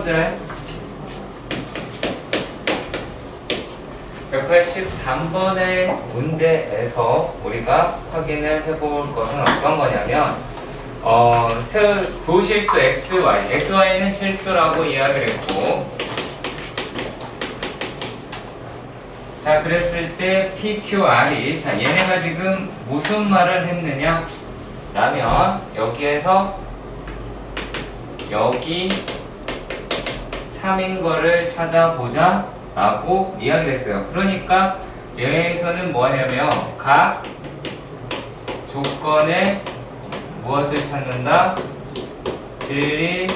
문제 183번의 문제에서 우리가 확인을 해볼 것은 어떤 거냐면 도실수 xy는 실수라고 이야기를 했고, 자 그랬을 때 PQR이 자 얘네가 지금 무슨 말을 했느냐 라면 여기에서 여기 3인 거를 찾아보자 라고 이야기를 했어요. 그러니까 여기에서는 뭐냐면 각 조건에 무엇을 찾는다? 진리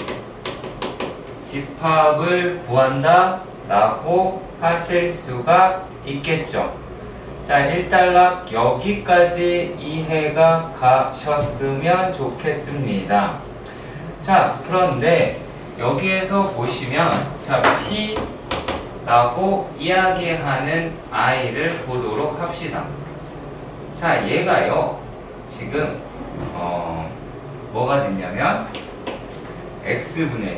집합을 구한다 라고 하실 수가 있겠죠. 자, 일단락 여기까지 이해가 가셨으면 좋겠습니다. 자, 그런데 여기에서 보시면 자, P라고 이야기하는 아이를 보도록 합시다. 자, 얘가요 지금 뭐가 됐냐면 x분의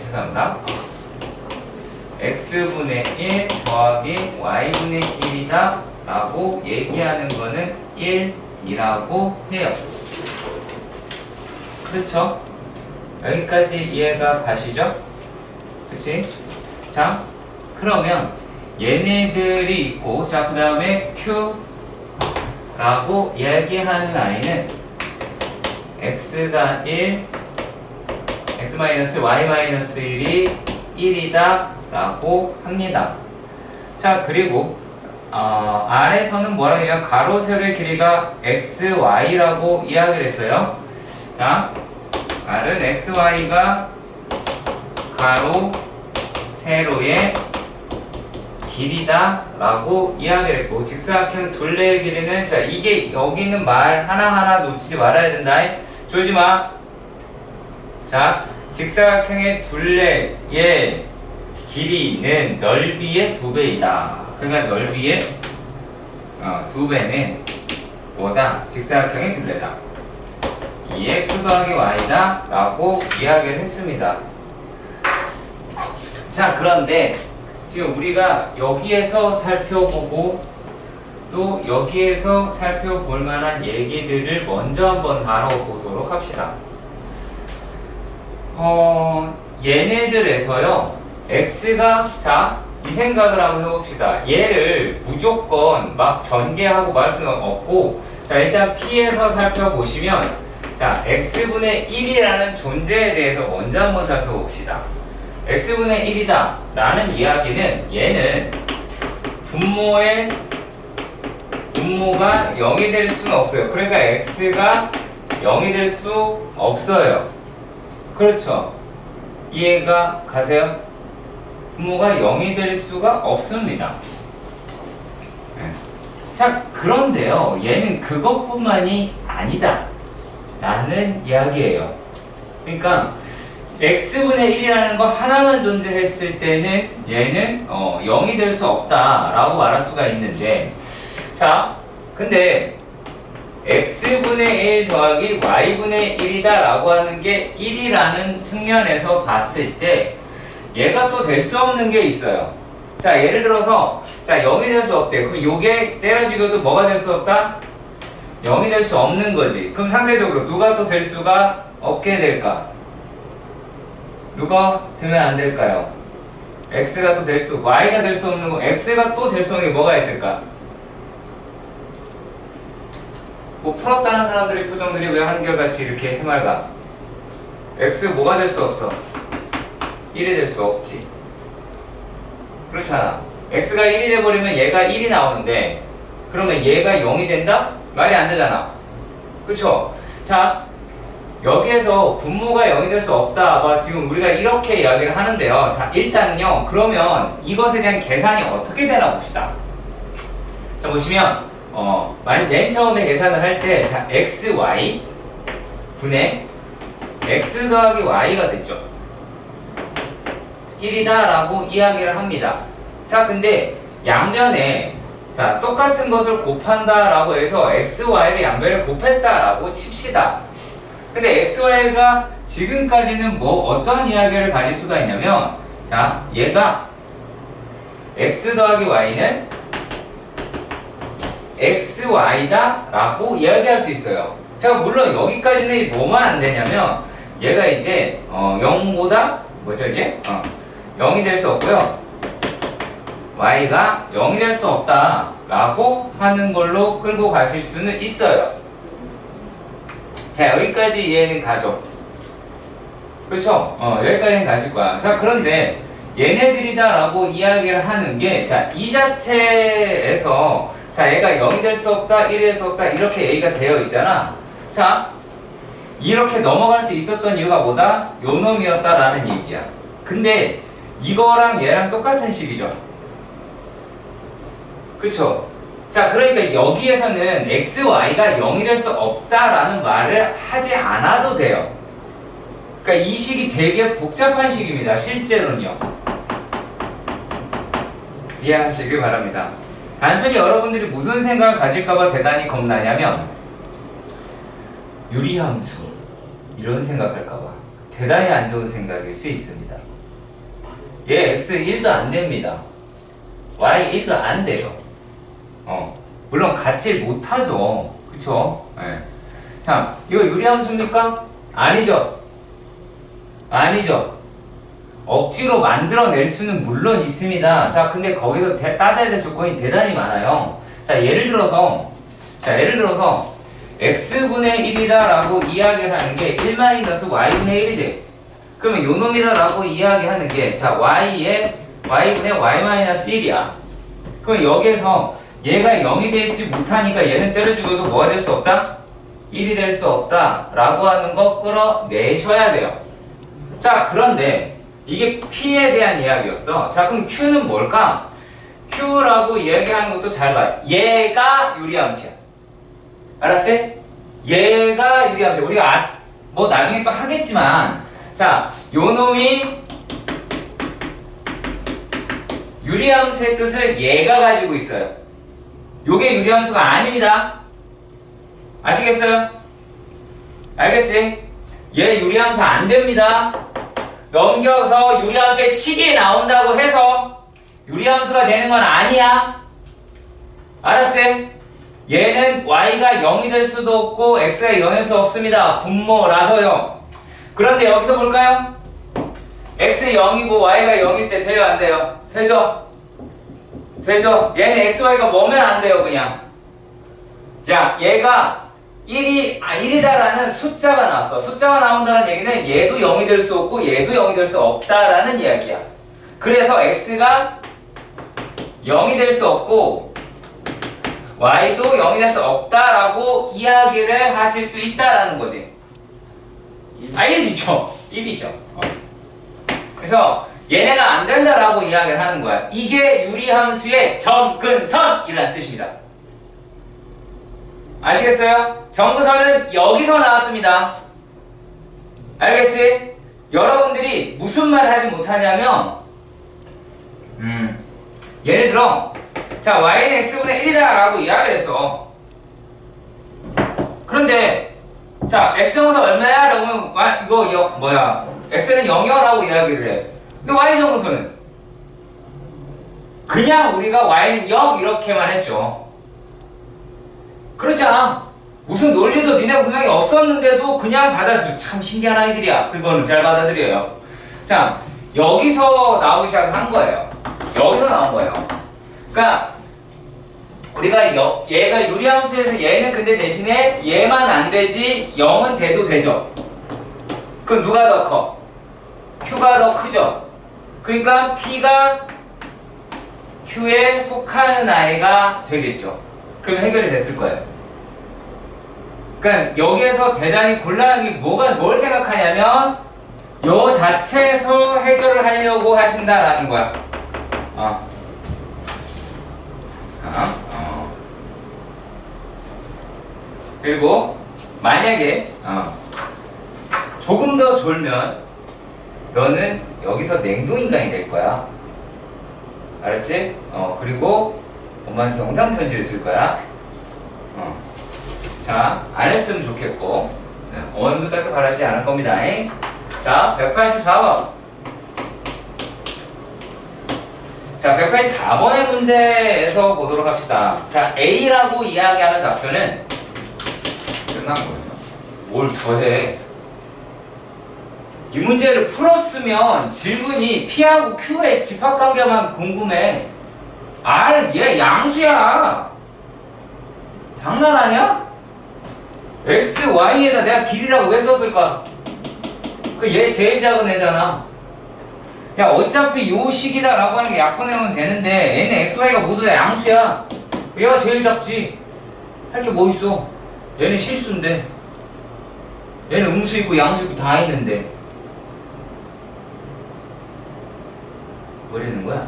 x분의 1 더하기 y분의 1이다 라고 얘기하는 거는 1이라고 해요. 그렇죠? 여기까지 이해가 가시죠? 그치? 자, 그러면 얘네들이 있고, 자, 그 다음에 Q 라고 얘기하는 아이는 x가 1, x-y-1이 1이다 라고 합니다. 자, 그리고 R에서는 뭐라고 해요? 가로 세로의 길이가 xy라고 이야기를 했어요. 자, R은 xy가 가로 세로의 길이다 라고 이야기를 했고, 직사각형 둘레의 길이는 자 이게 여기 있는 말 하나하나 놓치지 말아야 된다. 졸지 마. 자, 직사각형의 둘레의 길이는 넓이의 2배이다. 그러니까 넓이의 2배는 뭐다? 직사각형의 둘레다. 2x 더하기 y다 라고 이야기를 했습니다. 자, 그런데 지금 우리가 여기에서 살펴보고 또 여기에서 살펴볼 만한 얘기들을 먼저 한번 다뤄보도록 합시다. 얘네들에서요 x가 자 이 생각을 한번 해봅시다. 얘를 무조건 막 전개하고 말 수는 없고, 자 일단 P에서 살펴보시면 자 x분의 1이라는 존재에 대해서 먼저 한번 살펴봅시다. x분의 1이다 라는 이야기는 얘는 분모가 0이 될 수는 없어요. 그러니까 x가 0이 될 수 없어요. 그렇죠? 이해가 가세요? 분모가 0이 될 수가 없습니다. 자, 그런데요 얘는 그것뿐만이 아니다 라는 이야기예요. 그러니까 x분의 1이라는 거 하나만 존재했을 때는 얘는 0이 될 수 없다 라고 말할 수가 있는데, 자 근데 x분의 1 더하기 y분의 1이다 라고 하는 게 1이라는 측면에서 봤을 때 얘가 또 될 수 없는 게 있어요. 자, 예를 들어서 자 0이 될 수 없대. 그럼 요게 때려 죽여도 뭐가 될 수 없다? 0이 될 수 없는 거지. 그럼 상대적으로 누가 또 될 수가 없게 될까? 누가 되면 안 될까요? x가 또 될 수, y가 될 수 없는 거, x가 또 될 수 없는 게 뭐가 있을까? 뭐 풀었다는 사람들의 표정들이 왜 한결같이 이렇게 해맑아? x 뭐가 될 수 없어? 1이 될 수 없지. 그렇잖아. x가 1이 돼버리면 얘가 1이 나오는데, 그러면 얘가 0이 된다? 말이 안 되잖아. 그쵸? 자, 여기에서 분모가 0이 될 수 없다. 지금 우리가 이렇게 이야기를 하는데요. 자, 일단은요, 그러면 이것에 대한 계산이 어떻게 되나 봅시다. 자, 보시면, 맨 처음에 계산을 할 때, 자, xy 분의 x 더하기 y가 됐죠. 1이다 라고 이야기를 합니다. 자, 근데 양면에 자 똑같은 것을 곱한다 라고 해서 xy를 양면에 곱했다 라고 칩시다. 근데 xy가 지금까지는 뭐 어떤 이야기를 가질 수가 있냐면 자, 얘가 x 더하기 y는 xy다 라고 이야기할 수 있어요. 자, 물론 여기까지는 뭐만 안 되냐면 얘가 이제 0보다 뭐죠 이제? 0이 될 수 없고요. y가 0이 될 수 없다 라고 하는 걸로 끌고 가실 수는 있어요. 자, 여기까지 이해는 가죠. 그렇죠? 여기까지는 가실 거야. 자, 그런데 얘네들이다 라고 이야기를 하는 게, 자, 이 자체에서, 자, 얘가 0이 될 수 없다, 1이 될 수 없다, 이렇게 얘기가 되어 있잖아. 자, 이렇게 넘어갈 수 있었던 이유가 뭐다? 요 놈이었다라는 얘기야. 근데 이거랑 얘랑 똑같은 식이죠. 그쵸? 자, 그러니까 여기에서는 x, y가 0이 될 수 없다라는 말을 하지 않아도 돼요. 그러니까 이 식이 되게 복잡한 식입니다. 실제로는요. 이해하시길 바랍니다. 단순히 여러분들이 무슨 생각을 가질까봐 대단히 겁나냐면 유리함수 이런 생각할까봐 대단히 안 좋은 생각일 수 있습니다. 얘 x 1도 안 됩니다. y 1도 안 돼요. 물론 같이 못하죠. 그쵸? 네. 자, 이거 유리함수입니까? 아니죠. 아니죠. 억지로 만들어낼 수는 물론 있습니다. 자, 근데 거기서 따져야 될 조건이 대단히 많아요. 자, 예를 들어서 x분의 1이다 라고 이야기를 하는 게 1-y분의 1이지. 그러면 요 놈이다 라고 이야기하는 게, 자, y분의 y-1이야. 그럼 여기에서 얘가 0이 되지 못하니까 얘는 때려 죽여도 뭐가 될 수 없다? 1이 될 수 없다 라고 하는 거 끌어내셔야 돼요. 자, 그런데 이게 P에 대한 이야기였어. 자, 그럼 Q는 뭘까? Q라고 이야기하는 것도 잘 봐. 얘가 유리함수야. 알았지? 얘가 유리함수야. 우리가 뭐 나중에 또 하겠지만, 자, 요 놈이 유리함수의 뜻을 얘가 가지고 있어요. 요게 유리함수가 아닙니다. 아시겠어요? 알겠지? 얘 유리함수 안 됩니다. 넘겨서 유리함수의 식이 나온다고 해서 유리함수가 되는 건 아니야. 알았지? 얘는 y가 0이 될 수도 없고 x가 0일 수 없습니다. 분모라서요. 그런데 여기서 볼까요? x 0이고 y가 0일 때 돼요, 안 돼요? 되죠? 되죠? 얘는 x, y가 뭐면 안 돼요, 그냥. 자, 얘가 1이다라는 숫자가 나왔어. 숫자가 나온다는 얘기는 얘도 0이 될 수 없고 얘도 0이 될 수 없다라는 이야기야. 그래서 x가 0이 될 수 없고 y도 0이 될 수 없다라고 이야기를 하실 수 있다라는 거지. 1이죠. 1이죠. 그래서 얘네가 안 된다라고 이야기를 하는 거야. 이게 유리함수의 점근선이라는 뜻입니다. 아시겠어요? 점근선은 여기서 나왔습니다. 알겠지? 여러분들이 무슨 말을 하지 못하냐면 예를 들어, 자, y는 x분의 1이다 라고 이야기를 했어. 그런데 자, x정사 얼마야? 라고 하면 이거 뭐야, x는 0이야 라고 이야기를 해. 근데 y정사는 그냥 우리가 y는 0 이렇게만 했죠. 그렇잖아. 무슨 논리도 니네 분명히 없었는데도 그냥 받아들여. 참 신기한 아이들이야. 그거는 잘 받아들여요. 자, 여기서 나오기 시작한 거예요. 여기서 나온 거예요. 그러니까 우리가 얘가 유리함수에서 얘는 근데 대신에 얘만 안 되지 0은 돼도 되죠. 그럼 누가 더 커? Q가 더 크죠. 그러니까 P가 Q에 속하는 아이가 되겠죠. 그럼 해결이 됐을 거예요. 그러니까 여기에서 대단히 곤란한 게 뭘 생각하냐면 요 자체에서 해결을 하려고 하신다라는 거야. 그리고 만약에 조금 더 졸면 너는 여기서 냉동인간이 될 거야. 알았지? 그리고 엄마한테 영상 편지를 쓸 거야. 자, 안 했으면 좋겠고, 네, 어머님도 딱히 바라지 않을 겁니다. 자, 184번. 자, 184번의 문제에서 보도록 합시다. 자, A라고 이야기하는 좌표는 끝난 거예요. 뭘 더해? 이 문제를 풀었으면 질문이 P하고 Q의 집합관계만 궁금해. R, 얘 양수야. 장난하냐? X, Y에다 내가 길이라고 왜 썼을까? 그 얘 제일 작은 애잖아. 야, 어차피 요 식이다 라고 하는 게 약분하면 되는데 얘는 X, Y가 모두 다 양수야. 얘가 제일 작지. 할 게 뭐 있어? 얘는 실수인데 얘는 음수 있고 양수 있고 다 있는데 뭐라는 거야?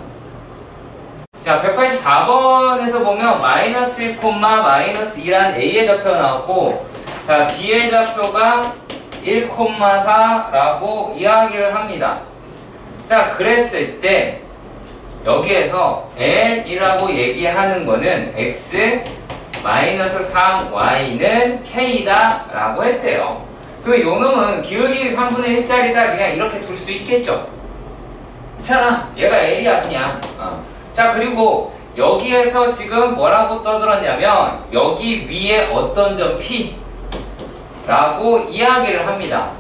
자, 184번에서 보면 마이너스 1, 마이너스 2란 A의 좌표가 나왔고, 자, B의 좌표가 1, 4라고 이야기를 합니다. 자, 그랬을 때 여기에서 L이라고 얘기하는 거는 X 마이너스 3Y는 K다 라고 했대요. 그럼 요 놈은 기울기 3분의 1짜리다 그냥 이렇게 둘 수 있겠죠? 그렇잖아. 얘가 L이야 그냥. 자, 그리고 여기에서 지금 뭐라고 떠들었냐면 여기 위에 어떤 점 P 라고 이야기를 합니다.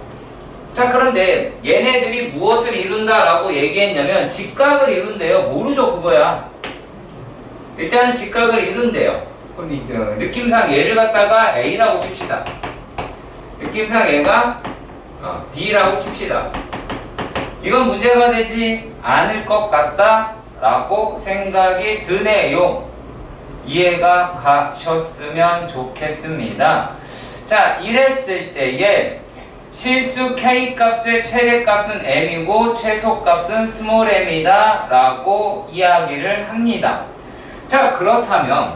자, 그런데 얘네들이 무엇을 이룬다 라고 얘기했냐면 직각을 이룬대요. 모르죠 그거야. 일단은 직각을 이룬대요. 그럼 느낌상 얘를 갖다가 A라고 칩시다. 느낌상 얘가 B라고 칩시다. 이건 문제가 되지 않을 것 같다 라고 생각이 드네요. 이해가 가셨으면 좋겠습니다. 자, 이랬을 때에 실수 K 값의 최대값은 M이고 최소값은 스몰 m이다 라고 이야기를 합니다. 자, 그렇다면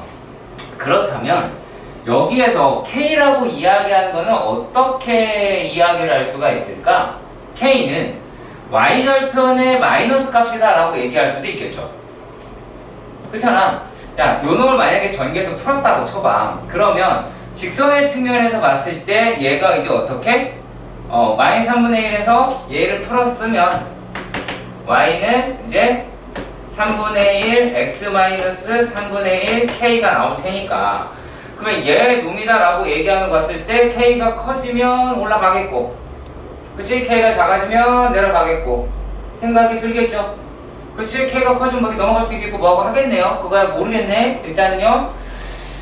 여기에서 K라고 이야기하는 것은 어떻게 이야기를 할 수가 있을까? K는 Y절편의 마이너스 값이다 라고 얘기할 수도 있겠죠. 그렇잖아. 야, 요 놈을 만약에 전개해서 풀었다고 쳐봐. 그러면 직선의 측면에서 봤을 때 얘가 이제 어떻게? 마이너스 3분의 1에서 얘를 풀었으면 Y는 이제 3분의 1 X 마이너스 3분의 1 K가 나올 테니까, 그러면 얘 놈이다 라고 얘기하는 거 봤을 때 K가 커지면 올라가겠고, 그치? K가 작아지면 내려가겠고 생각이 들겠죠? 그치? K가 커지면 뭐 넘어갈 수 있겠고 뭐하고 하겠네요. 그거야 모르겠네. 일단은요.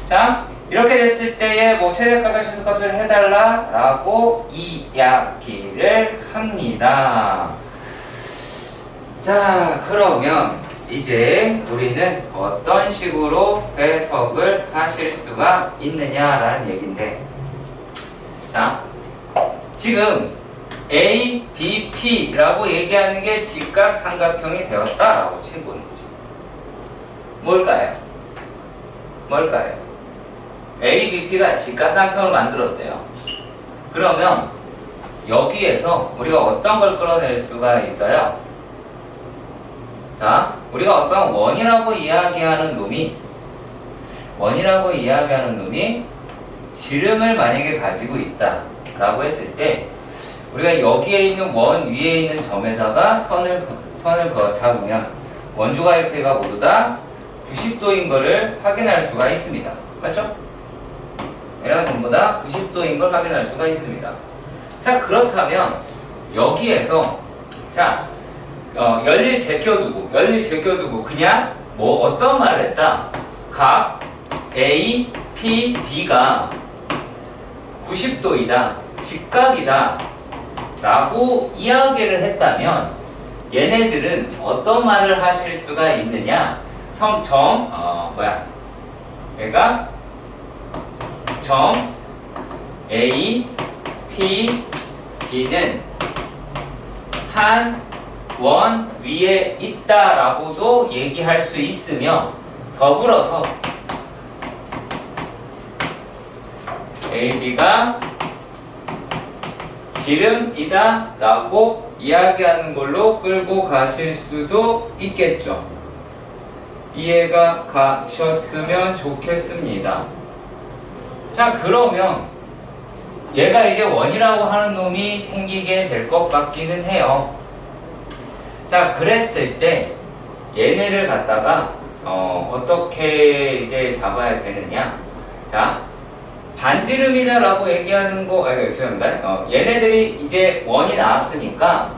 자, 이렇게 됐을 때에 뭐 최대값과 최소값을 해달라 라고 이야기를 합니다. 자, 그러면 이제 우리는 어떤 식으로 해석을 하실 수가 있느냐라는 얘기인데, 자, 지금 A, B, P라고 얘기하는 게 직각 삼각형이 되었다라고 치고는 거죠. 뭘까요? A, B, P가 직각 삼각형을 만들었대요. 그러면 여기에서 우리가 어떤 걸 끌어낼 수가 있어요? 자, 우리가 어떤 원이라고 이야기하는 놈이 지름을 만약에 가지고 있다 라고 했을 때 우리가 여기에 있는 원 위에 있는 점에다가 선을 잡으면 원주가역회가 모두 다 90도인 것을 확인할 수가 있습니다. 맞죠? 얘가 전부 다 90도인 걸 확인할 수가 있습니다. 자, 그렇다면 여기에서 자, 열릴 제껴두고 그냥 뭐 어떤 말을 했다? 각 A, P, B가 90도이다, 직각이다 라고 이야기를 했다면 얘네들은 어떤 말을 하실 수가 있느냐? 얘가 점 A, P, B는 한 원 위에 있다라고도 얘기할 수 있으며, 더불어서 AB가 지름이다 라고 이야기하는 걸로 끌고 가실 수도 있겠죠. 이해가 가셨으면 좋겠습니다. 자, 그러면 얘가 이제 원이라고 하는 놈이 생기게 될 것 같기는 해요. 자, 그랬을 때 얘네를 갖다가 어떻게 이제 잡아야 되느냐. 자, 반지름이다라고 얘기하는 거, 죄송합니다. 얘네들이 이제 원이 나왔으니까,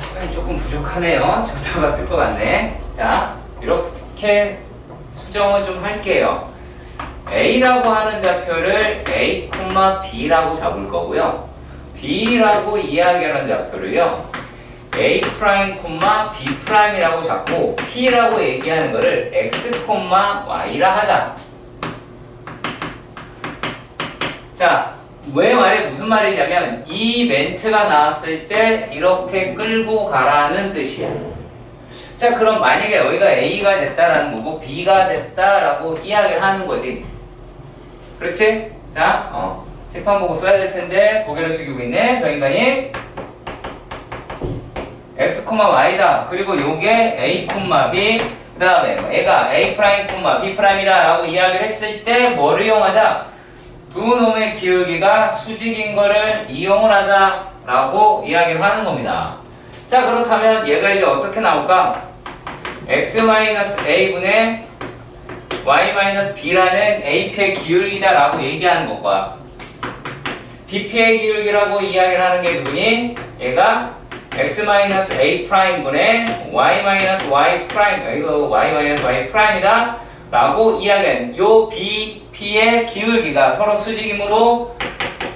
시간이 조금 부족하네요. 저도가 쓸 것 같네. 자, 이렇게 수정을 좀 할게요. A라고 하는 좌표를 A, B라고 잡을 거고요. B라고 이야기하는 좌표를요. A', B'이라고 잡고 P라고 얘기하는 거를 X, Y라 하자. 자, 왜 말해? 무슨 말이냐면 이 멘트가 나왔을 때 이렇게 끌고 가라는 뜻이야. 자, 그럼 만약에 여기가 A가 됐다라는 거고 B가 됐다라고 이야기를 하는 거지. 그렇지? 자, 칠판 보고 써야 될 텐데 고개를 숙이고 있네, 저 인간이. X, Y다. 그리고 요게 A, B. 그 다음에 얘가 A', B'이다 라고 이야기를 했을 때 뭐를 이용하자? 두 놈의 기울기가 수직인 거를 이용을 하자 라고 이야기를 하는 겁니다. 자, 그렇다면 얘가 이제 어떻게 나올까? X-A분의 Y-B라는 AP의 기울기다 라고 얘기하는 것과 BP의 기울기라고 이야기를 하는 게 누구니? 얘가 X-A'분의 Y-Y', 이거 Y-Y'이다 라고 이야기하는 요 BP의 기울기가 서로 수직이므로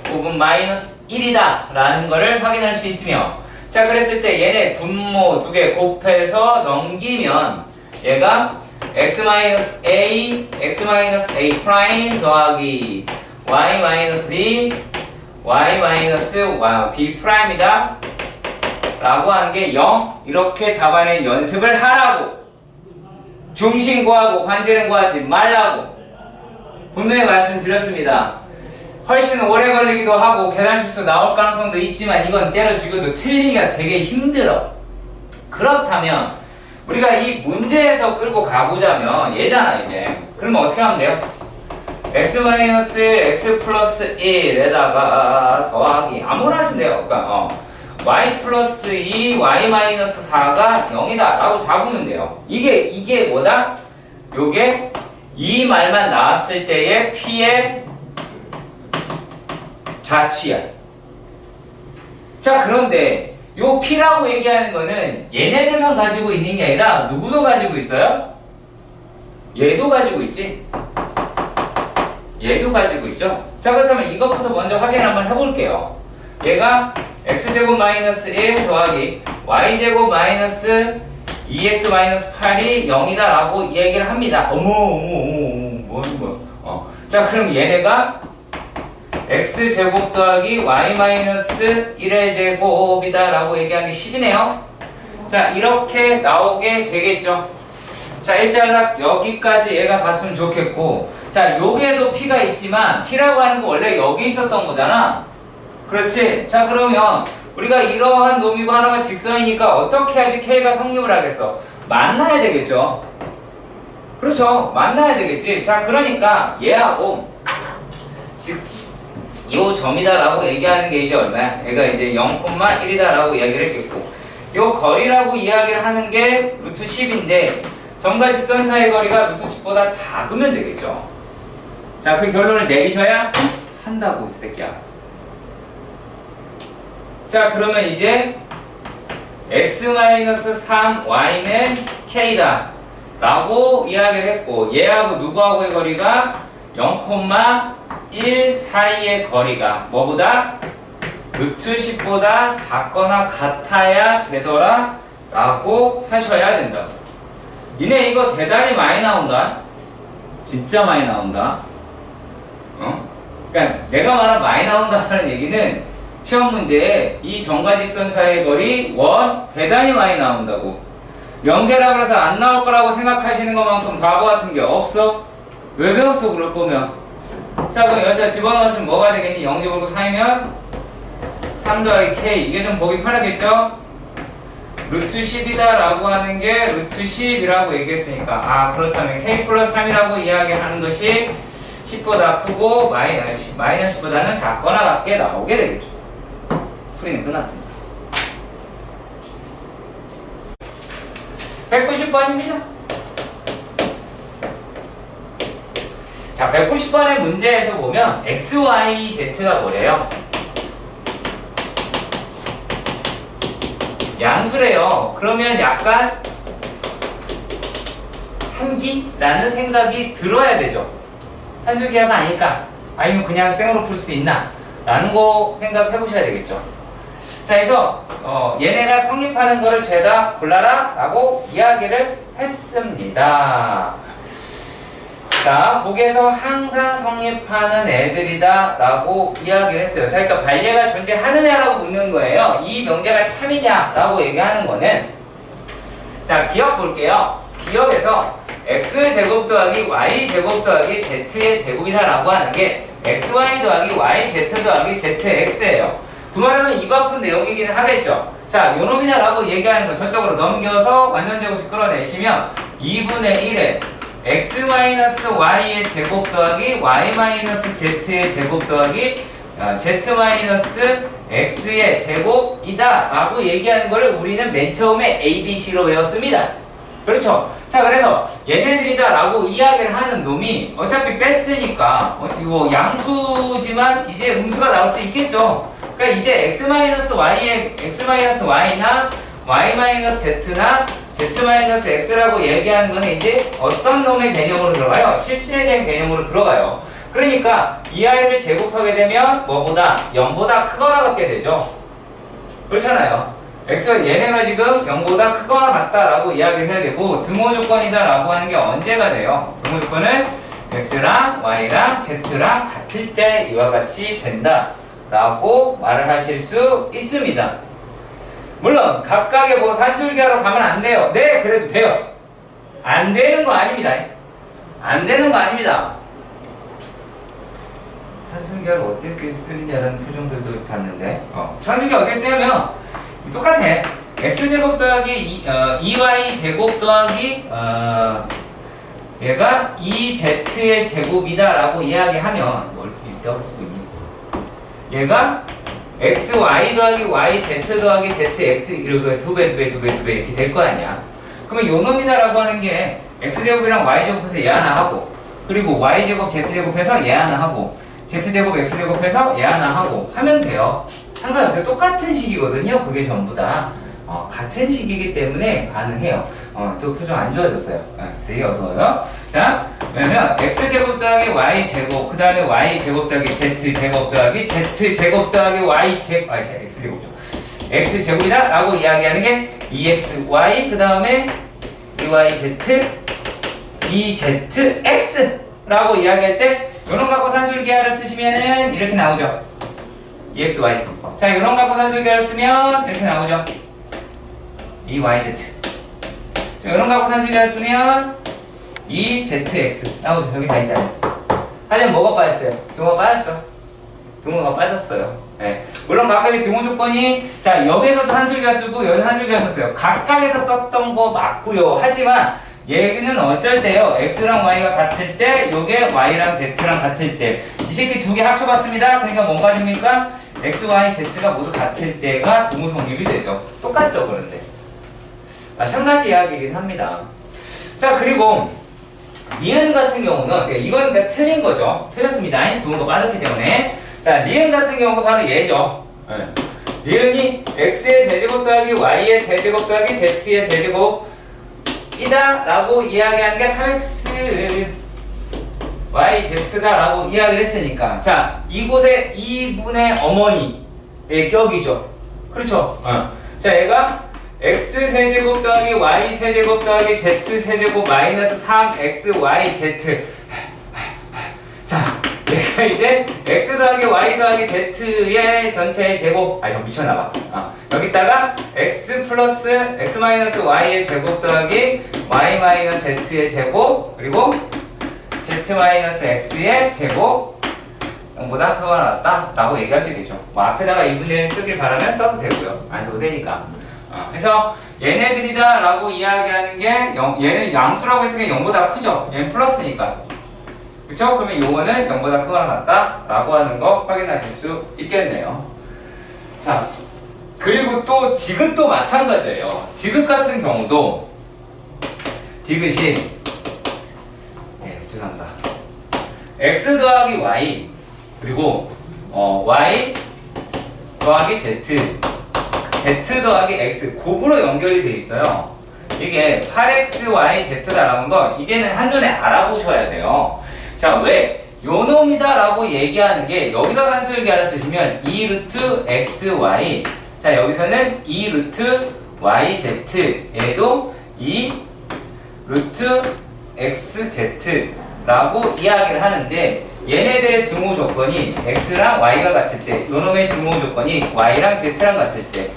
5분 마이너스 1이다 라는 거를 확인할 수 있으며, 자, 그랬을 때 얘네 분모 두 개 곱해서 넘기면 얘가 X-A 더하기 Y-B Y-B'이다 라고 하는 게 0 이렇게 잡아낸 연습을 하라고. 중심 구하고 반지름 구하지 말라고 분명히 말씀드렸습니다. 훨씬 오래 걸리기도 하고 계산 실수 나올 가능성도 있지만 이건 때려 죽여도 틀리기가 되게 힘들어. 그렇다면 우리가 이 문제에서 끌고 가보자면 얘잖아 이제. 그러면 어떻게 하면 돼요? X 플러스 1에다가 더하기 아무거나 하시면 돼요. 그러니까 Y 플러스 2, Y 마이너스 4가 0이다 라고 잡으면 돼요. 이게 뭐다? 요게 이 말만 나왔을 때의 P의 자취야. 자, 그런데 요 P라고 얘기하는 거는 얘네들만 가지고 있는 게 아니라 누구도 가지고 있어요? 얘도 가지고 있지? 얘도 가지고 있죠? 자, 그렇다면 이것부터 먼저 확인 한번 해볼게요. 얘가 x제곱 마이너스 1 더하기 y제곱 마이너스 2x 마이너스 8이 0이다 라고 얘기를 합니다. 어머 자, 그럼 얘네가 x제곱 더하기 y 마이너스 1의 제곱이다 라고 얘기하는 게 10이네요. 자, 이렇게 나오게 되겠죠. 자, 일단 여기까지 얘가 갔으면 좋겠고, 자, 여기에도 p가 있지만 p라고 하는 거 원래 여기 있었던 거잖아. 그렇지. 자, 그러면 우리가 이러한 놈이고 하나가 직선이니까 어떻게 해야지 k가 성립을 하겠어? 만나야 되겠죠. 그렇죠. 만나야 되겠지. 자, 그러니까 얘하고 요 점이다 라고 얘기하는 게 이제 얼마야? 얘가 이제 0,1이다 라고 이야기를 했겠고, 요 거리라고 이야기를 하는 게 루트 10인데 점과 직선 사이 거리가 루트 10보다 작으면 되겠죠. 자, 그 결론을 내리셔야 한다고 이 새끼야. 자, 그러면 이제 x-3y는 k다 라고 이야기를 했고, 얘하고 누구하고의 거리가 0,1 사이의 거리가 뭐보다? 루트 10보다 작거나 같아야 되더라 라고 하셔야 된다. 니네 이거 대단히 많이 나온다. 진짜 많이 나온다. 그러니까 내가 말한 많이 나온다는 얘기는 시험 문제에 이 점과 직선 사이의 거리 원 대단히 많이 나온다고. 명제라고 해서 안 나올 거라고 생각하시는 것만큼 바보 같은 게 없어. 왜 배웠어 그럴 거면. 자, 그럼 여기다 집어넣으시면 뭐가 되겠니? 0제곱으로 4이면 3 더하기 k. 이게 좀 보기 편하겠죠? 루트 10이다 라고 하는 게 루트 10이라고 얘기했으니까, 그렇다면 k 플러스 3이라고 이야기하는 것이 10보다 크고 마이너스 10보다는 작거나 같게 나오게 되겠죠. 풀이는 끝났습니다. 190번입니다. 자, 190번의 문제에서 보면 x, y, z가 뭐래요? 양수래요. 그러면 약간 산기라는 생각이 들어야 되죠. 산술기하가 아닐까? 아니면 그냥 생으로 풀 수도 있나? 라는 거 생각해 보셔야 되겠죠. 자, 그래서 얘네가 성립하는 거를 죄다 골라라 라고 이야기를 했습니다. 자, 보기에서 항상 성립하는 애들이다 라고 이야기를 했어요. 자, 그러니까 반례가 존재하느냐라고 묻는 거예요. 이 명제가 참이냐 라고 얘기하는 거는, 자, 기억 볼게요. 기억에서 x제곱 더하기 y제곱 더하기 z의 제곱이다 라고 하는 게 xy 더하기 yz 더하기 zx예요. 두말하면 입 아픈 내용이긴 하겠죠. 자, 요놈이다 라고 얘기하는 건 저쪽으로 넘겨서 완전제곱식 끌어내시면 2분의 1에 x-y의 제곱 더하기 y-z의 제곱 더하기 z-x의 제곱이다 라고 얘기하는 걸 우리는 맨 처음에 ABC로 외웠습니다. 그렇죠? 자, 그래서 얘네들이다 라고 이야기를 하는 놈이 어차피 뺐으니까 뭐 양수지만 이제 음수가 나올 수 있겠죠. 그러니까 이제 x-y의 x-y나 y-z나 z-x라고 얘기하는 거는 이제 어떤 놈의 개념으로 들어가요? 실수에 대한 개념으로 들어가요. 그러니까 이 아이를 제곱하게 되면 뭐보다 0보다 크거나 같게 되죠. 그렇잖아요. 얘네가 지금 0보다 크거나 같다라고 이야기를 해야 되고, 등호 조건이다 라고 하는 게 언제가 돼요? 등호 조건은 x랑 y랑 z랑 같을 때 이와 같이 된다 라고 말을 하실 수 있습니다. 물론 각각의 뭐 산술기하러 가면 안 돼요. 네, 그래도 돼요. 안 되는 거 아닙니다. 안 되는 거 아닙니다. 산술기하를 어떻게 쓰느냐라는 표정들도 봤는데, 산술기 어떻게 쓰냐면 똑같아. x제곱 더하기 2y제곱 더하기 얘가 2z의 제곱이다 라고 이야기하면 뭘 이따가 쓰고 있니? 얘가 x, y 더하기 y, z 더하기 z, x 이렇게 두 배 이렇게 될 거 아니야. 그러면 요 놈이다 라고 하는 게 x제곱이랑 y제곱해서 얘 하나 하고, 그리고 y제곱, z제곱해서 얘 하나 하고, z제곱, x제곱해서 얘 하나 하고 하면 돼요. 상관없어요. 똑같은 식이거든요. 그게 전부 다 같은 식이기 때문에 가능해요. 또 표정 안 좋아졌어요. 되게 어두워요. 자, 왜냐면 x제곱 더하기 y제곱, 그 다음에 y제곱 더하기 z제곱 더하기 z제곱 더하기 y제곱, x제곱이죠. x제곱이다 라고 이야기하는 게 2xy, 그 다음에 2yz, 2zx 라고 이야기할 때 요런 갖고 산술기하를 쓰시면은 이렇게 나오죠. 2xy. 자, 요런 갖고 산술기하를 쓰면 이렇게 나오죠. 2yz. 자, 요런 갖고 산술기하를 쓰면 2zx 나오죠. 여기 다 있잖아요. 하지만 뭐가 빠졌어요? 등호가 빠졌죠. 등호가 빠졌어요. 네. 물론 각각의 등호 조건이, 자, 여기서도 한술기하 쓰고 여기서 한술기하 썼어요. 각각에서 썼던 거 맞고요. 하지만 얘는 어쩔 때요, x랑 y가 같을 때, 요게 y랑 z랑 같을 때, 이 새끼 두 개 합쳐봤습니다. 그러니까 뭔가 됩니까? x, y, z가 모두 같을 때가 등호 성립이 되죠. 똑같죠, 그런데. 마찬가지 이야기이긴 합니다. 자, 그리고 니은 같은 경우는 어때요? 이거는 그냥 틀린 거죠. 틀렸습니다. 등호가 빠졌기 때문에. 자, 니은 같은 경우가 바로 얘죠. 네. 니은이 x의 세제곱 더하기 y의 세제곱 더하기 z의 세제곱 이다 라고 이야기하는 게 3x yz다 라고 이야기를 했으니까, 자, 이곳에 2분의 어머니의 격이죠. 그렇죠? 자, 얘가 x 세제곱 더하기 y 세제곱 더하기 z 세제곱 마이너스 3xyz. 자, 얘가 이제 x 더하기 y 더하기 z의 전체의 제곱, 저 미쳤나봐. 여기다가 x 플러스 x 마이너스 y의 제곱 더하기 y 마이너스 z의 제곱, 그리고 z 마이너스 x의 제곱 0보다 크거나 같다 라고 얘기할 수 있겠죠. 뭐 앞에다가 2분의 1 쓰길 바라면 써도 되고요. 안 써도 되니까. 그래서 얘네들이다 라고 이야기하는 게 얘는 양수라고 했으니까 0보다 크죠. 얘는 플러스니까. 그쵸? 그러면 요거는 0보다 크거나 같다 라고 하는 거 확인하실 수 있겠네요. 자, 그리고 또 디귿도 마찬가지예요. 디귿 같은 경우도 디귿이 죄송합니다. x 더하기 y 그리고 y 더하기 z z 더하기 x 곱으로 연결이 돼 있어요. 이게 8xyz라는 거 이제는 한눈에 알아보셔야 돼요. 자, 왜 요 놈이다 라고 얘기하는 게 여기서 산술기하를 쓰시면 2루트 xy 자 여기서는 2루트 yz 얘도 2루트 xz 라고 이야기를 하는데 얘네들의 등호 조건이 x랑 y가 같을 때 요놈의 등호 조건이 y랑 z랑 같을 때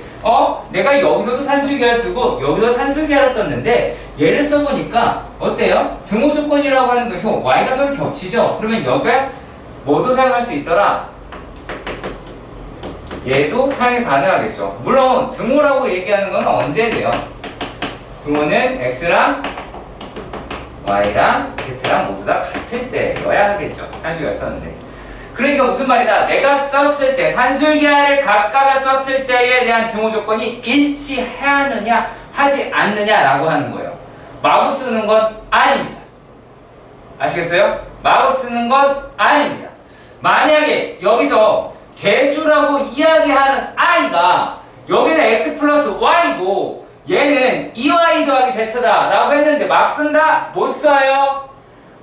내가 여기서도 산술기하를 쓰고 여기서 산술기하를 썼는데 얘를 써보니까 어때요? 등호 조건이라고 하는 것이 y가 서로 겹치죠? 그러면 여기에 뭐도 사용할 수 있더라? 얘도 사용이 가능하겠죠. 물론 등호라고 얘기하는 건 언제 돼요? 등호는 x랑 y랑 z랑 모두 다 같을 때여야 하겠죠. 산술기하를 썼는데 그러니까 무슨 말이다? 내가 썼을 때 산술기하를 각각을 썼을 때에 대한 등호 조건이 일치하느냐 하지 않느냐라고 하는 거예요. 마구 쓰는 건 아닙니다. 아시겠어요? 마구 쓰는 건 아닙니다. 만약에 여기서 개수라고 이야기하는 i가 여기는 x 플러스 y고 얘는 2y 더하기 z다 라고 했는데 막 쓴다? 못 써요?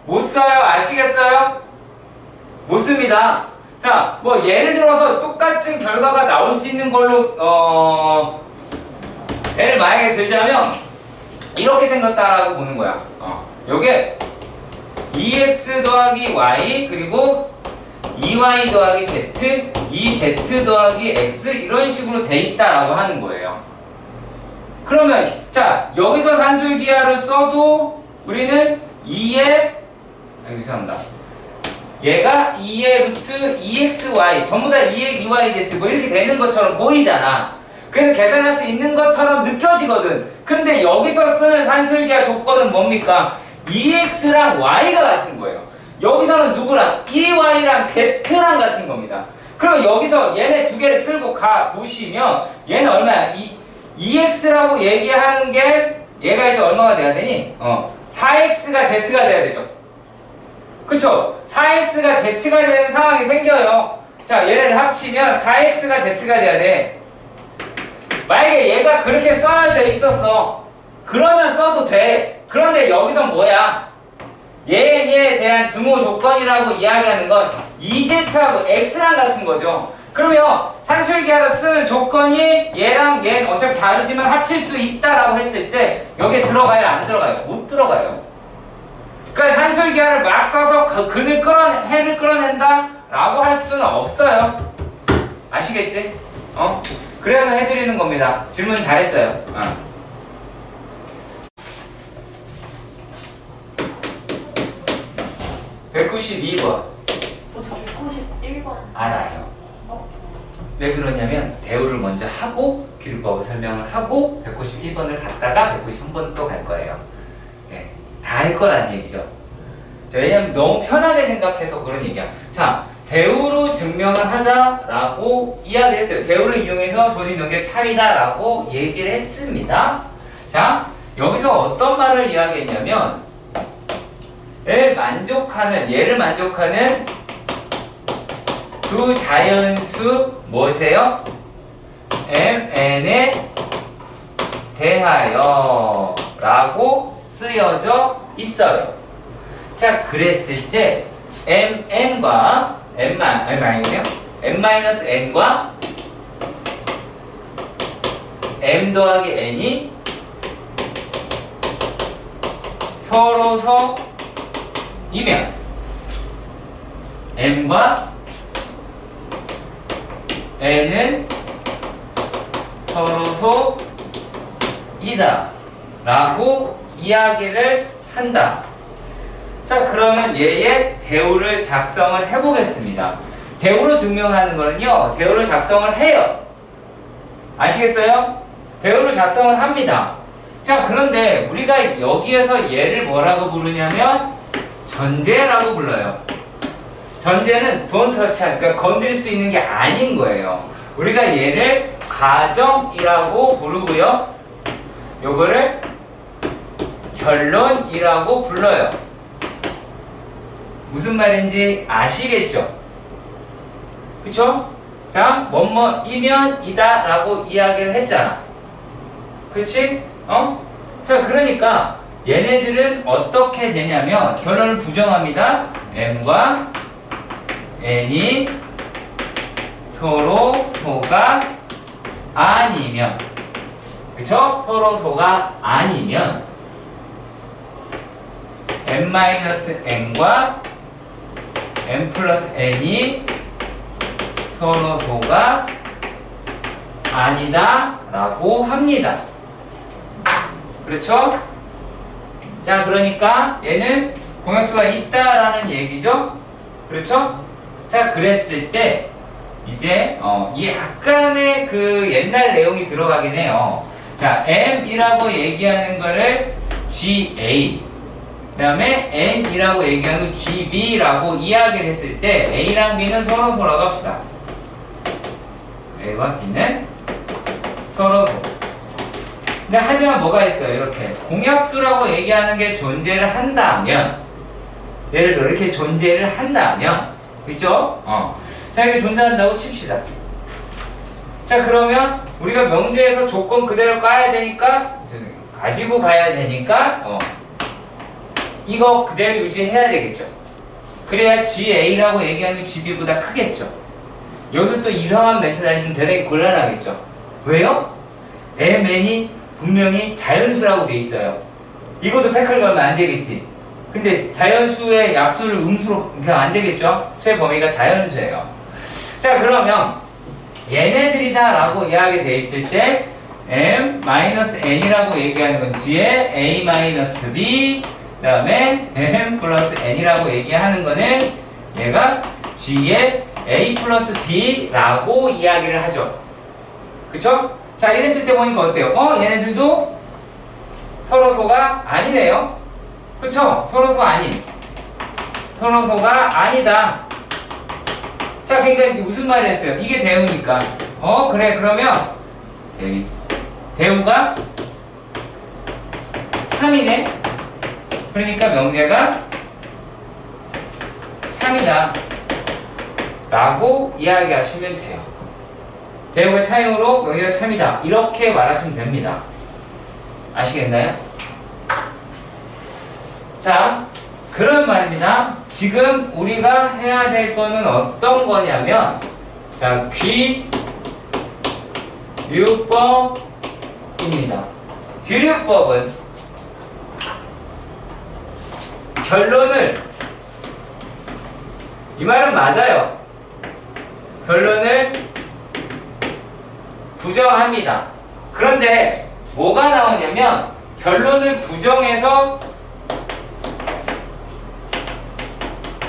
못 써요? 아시겠어요? 못 씁니다. 자, 뭐 예를 들어서 똑같은 결과가 나올 수 있는 걸로 예를 만약에 들자면 이렇게 생겼다라고 보는 거야. 요게 2x 더하기 y 그리고 2y 더하기 z 2z 더하기 x 이런 식으로 돼 있다라고 하는 거예요. 그러면 자 여기서 산술기하를 써도 우리는 2의 죄송합니다. 얘가 2의 루트 2xy 전부 다 2의 2yz 뭐 이렇게 되는 것처럼 보이잖아. 그래서 계산할 수 있는 것처럼 느껴지거든. 근데 여기서 쓰는 산술기하 조건은 뭡니까? 2x랑 y가 같은 거예요. 여기서는 누구랑? 2y랑 z랑 같은 겁니다. 그러면 여기서 얘네 두 개를 끌고 가 보시면 얘는 얼마야? 2x라고 얘기하는 게 얘가 이제 얼마가 돼야 되니? 4x가 z가 돼야 되죠. 그쵸? 4x가 z가 되는 상황이 생겨요. 자, 얘를 합치면 4x가 z가 돼야 돼. 만약에 얘가 그렇게 써져 있었어. 그러면 써도 돼. 그런데 여기서 뭐야? 얘에 대한 등호 조건이라고 이야기하는 건 2z하고 x랑 같은 거죠. 그러면 산술기하를 쓰는 조건이 얘랑 얘 어차피 다르지만 합칠 수 있다라고 했을 때 여기에 들어가요? 안 들어가요? 못 들어가요. 그러니까 산술기하를 막 써서 해를 끌어낸다 라고 할 수는 없어요. 아시겠지? 그래서 해드리는 겁니다. 질문 잘했어요. 192번. 저 191번. 알아요. 왜 그러냐면 대우를 먼저 하고 기록법을 설명을 하고 191번을 갔다가 193번 또 갈 거예요. 네, 다 할 거라는 얘기죠. 자, 왜냐면 너무 편하게 생각해서 그런 얘기야. 자, 대우로 증명을 하자라고 이야기했어요. 대우를 이용해서 조직 연결 차리다라고 얘기를 했습니다. 자, 여기서 어떤 말을 이야기했냐면 얘를 만족하는 두 자연수 뭐세요? mn에 대하여 라고 쓰여져 있어요. 자, 그랬을 때 mn과 m-n과 m 더하기 n이 서로서이면 m과 n은 서로서이다 라고 이야기를 한다. 자, 그러면 얘의 대우를 작성을 해보겠습니다. 대우로 증명하는 거는요, 대우를 작성을 해요. 아시겠어요? 대우를 작성을 합니다. 자, 그런데 우리가 여기에서 얘를 뭐라고 부르냐면 전제라고 불러요. 전제는 don't touch, 그러니까 건드릴 수 있는 게 아닌 거예요. 우리가 얘를 가정이라고 부르고요. 요거를 결론이라고 불러요. 무슨 말인지 아시겠죠? 그쵸? 자, 뭐뭐이면 이다 라고 이야기를 했잖아. 그렇지? 자, 그러니까 얘네들은 어떻게 되냐면 결론을 부정합니다. m과 n이 서로 소가 아니면, 그쵸? 서로 소가 아니면 n-n과 n 플러스 n이 서로 소가 아니다 라고 합니다. 그렇죠? 자, 그러니까 얘는 공약수가 있다라는 얘기죠. 그렇죠? 자, 그랬을 때 이제 이 약간의 그 옛날 내용이 들어가긴 해요. 자, m이라고 얘기하는 거를 GA, 그 다음에 n이라고 얘기하는 GB라고 이야기를 했을 때 A랑 B는 서로 소라고 합시다. A와 B는 서로 소. 근데 하지만 뭐가 있어요? 이렇게 공약수라고 얘기하는 게 존재를 한다면, 예를 들어 이렇게 존재를 한다면, 그죠? 자, 이게 존재한다고 칩시다. 자, 그러면 우리가 명제에서 조건 그대로 까야 되니까, 가지고 가야 되니까 이거 그대로 유지해야 되겠죠. 그래야 GA라고 얘기하는 GB보다 크겠죠. 여기서 또 이상한 멘트 다니시면 대단히 곤란하겠죠. 왜요? MN이 분명히 자연수라고 돼 있어요. 이것도 태클 걸면 안 되겠지. 근데 자연수의 약수를 음수로 그냥 안 되겠죠? 수의 범위가 자연수예요. 자, 그러면 얘네들이다 라고 이야기 돼 있을 때 m-n이라고 얘기하는 건 g의 a-b, 그 다음에 m 플러스 n이라고 얘기하는 거는 얘가 g의 a 플러스 b라고 이야기를 하죠. 그쵸? 자, 이랬을 때 보니까 어때요? 얘네들도 서로 소가 아니네요. 그쵸? 서로 소 아님. 서로 소가 아니다. 자, 그러니까 무슨 말을 했어요? 이게 대우니까. 그래, 그러면 대우가 참이네. 그러니까 명제가 참이다 라고 이야기하시면 돼요. 대우가 참이므로 명제가 참이다, 이렇게 말하시면 됩니다. 아시겠나요? 자, 그런 말입니다. 지금 우리가 해야 될 거는 어떤 거냐면, 자, 귀류법입니다. 귀류법은 결론을, 이 말은 맞아요. 결론을 부정합니다. 그런데 뭐가 나오냐면, 결론을 부정해서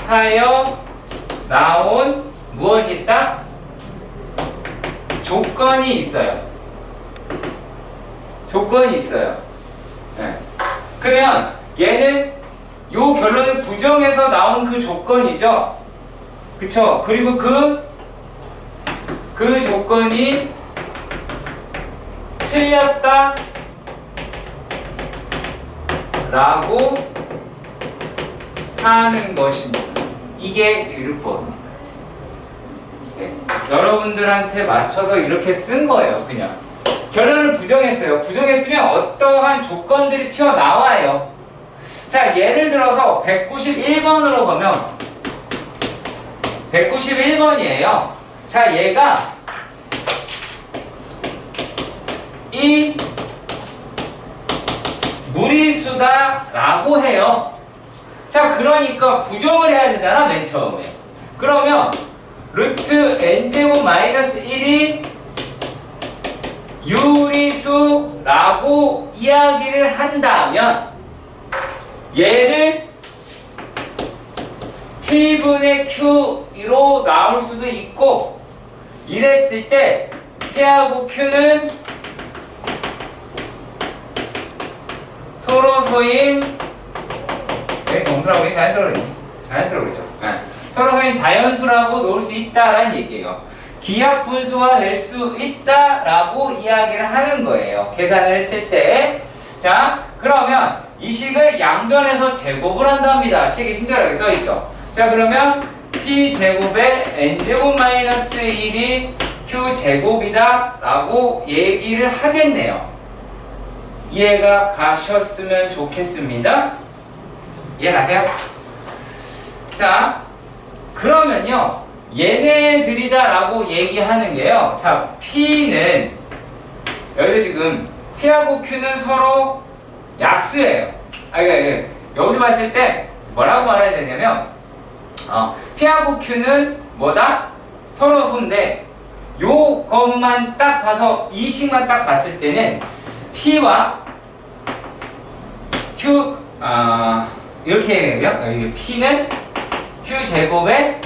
하여 나온 무엇이 있다? 조건이 있어요. 조건이 있어요. 네. 그러면 얘는 요 결론을 부정해서 나온 그 조건이죠. 그쵸? 그리고 그 조건이 틀렸다 라고 하는 것입니다. 이게 귀류법입니다. 네. 여러분들한테 맞춰서 이렇게 쓴 거예요. 그냥 결론을 부정했어요. 부정했으면 어떠한 조건들이 튀어나와요. 자, 예를 들어서 191번으로 보면 191번이에요. 자, 얘가 이 무리수다 라고 해요. 자, 그러니까 부정을 해야 되잖아, 맨 처음에. 그러면 루트 n제곱 마이너스 1이 유리수라고 이야기를 한다면 얘를 T분의 Q로 나올 수도 있고, 이랬을 때 P하고 Q는 서로소인, 정수라고 해, 자연스러우겠죠. 네. 서로소인 자연수라고 놓을 수 있다라는 얘기예요. 기하 분수화 될 수 있다라고 이야기를 하는 거예요. 계산을 했을 때. 자, 그러면 이 식을 양변에서 제곱을 한답니다. 식이 친절하게 써있죠. 자, 그러면 P제곱에 N제곱 마이너스 1이 Q제곱이다 라고 얘기를 하겠네요. 이해가 가셨으면 좋겠습니다. 이해가세요? 자, 그러면요, 얘네들이다 라고 얘기하는 게요, 자, P는 여기서 지금 P하고 Q는 서로 약수예요. 그러니까 여기서 봤을 때 뭐라고 말해야 되냐면, P하고 Q는 뭐다? 서로 소인데, 요것만 딱 봐서 이 식만 딱 봤을 때는 P와 Q, 이렇게 얘기해요. P는 Q제곱의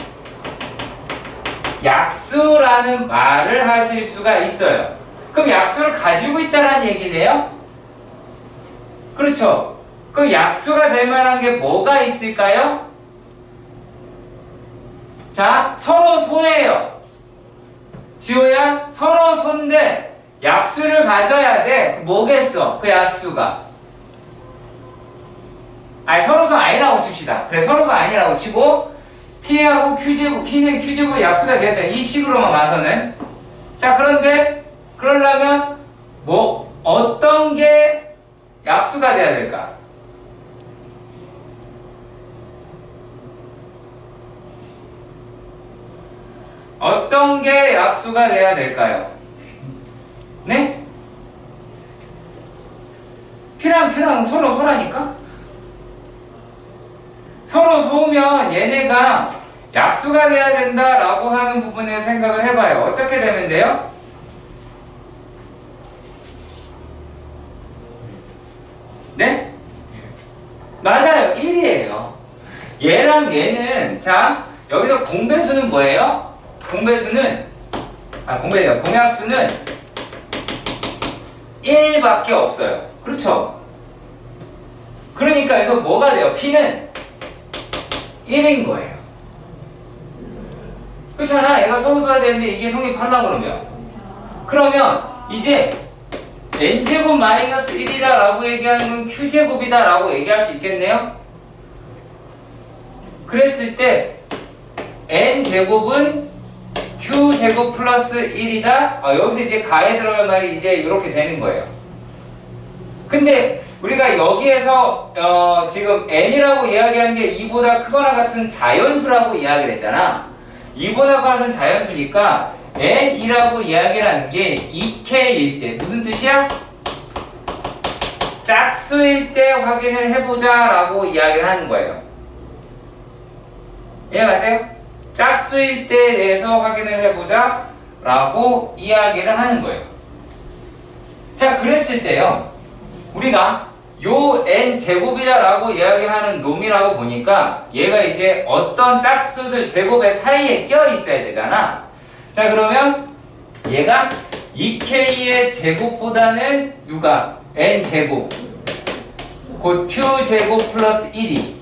약수라는 말을 하실 수가 있어요. 그럼 약수를 가지고 있다는 얘기네요? 그렇죠? 그럼 약수가 될 만한 게 뭐가 있을까요? 자, 서로 소예요. 지호야, 서로 소인데 약수를 가져야 돼. 뭐겠어? 그 약수가. 서로 소 아니라고 칩시다. 그래, 서로 소 아니라고 치고 P하고 Q제곱, P는 Q제곱 약수가 돼야 돼. 이 식으로만 봐서는. 자, 그런데 그러려면 뭐 어떤 게 약수가 돼야 될까? 어떤 게 약수가 돼야 될까요? 네? P랑 서로 소라니까? 서로 소면 얘네가 약수가 돼야 된다라고 하는 부분에 생각을 해봐요. 어떻게 되면 돼요? 네? 맞아요. 1이에요. 얘랑 얘는, 자, 여기서 공배수는 뭐예요? 공배수는, 공약수는 1밖에 없어요. 그렇죠? 그러니까 여기서 뭐가 돼요? P는 1인 거예요. 그렇잖아. 얘가 서로 써야 되는데 이게 성립하려고 그러면 이제 N제곱 마이너스 1이다 라고 얘기하는 건 Q제곱이다 라고 얘기할 수 있겠네요? 그랬을 때 N제곱은 Q제곱 플러스 1이다? 여기서 이제 가에 들어갈 말이 이제 이렇게 되는 거예요. 근데 우리가 여기에서 지금 n이라고 이야기하는 게 2보다 크거나 같은 자연수라고 이야기를 했잖아. 2보다 크거나 같은 자연수니까 n이라고 이야기를 하는 게 2k일 때 무슨 뜻이야? 짝수일 때 확인을 해보자 라고 이야기를 하는 거예요. 이해가세요? 짝수일 때에 대해서 확인을 해보자 라고 이야기를 하는 거예요. 자, 그랬을 때요, 우리가 요 n제곱이다 라고 이야기하는 놈이라고 보니까 얘가 이제 어떤 짝수들 제곱의 사이에 껴 있어야 되잖아. 자, 그러면 얘가 2k의 제곱보다는 누가? n제곱 곧 q제곱 플러스 1이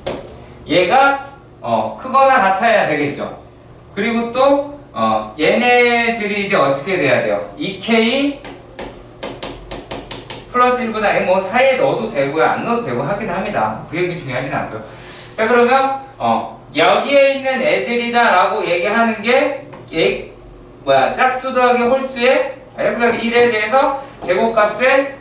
얘가 크거나 같아야 되겠죠. 그리고 또 얘네들이 이제 어떻게 돼야 돼요? 2k 플러스 1보다 뭐 사이에 넣어도 되고요, 안 넣어도 되고 하긴 합니다. 그 얘기 중요하진 않고요. 자, 그러면 여기에 있는 애들이다 라고 얘기하는 게 짝수 더하기 홀수의 짝수 더하기 1에 대해서 제곱값의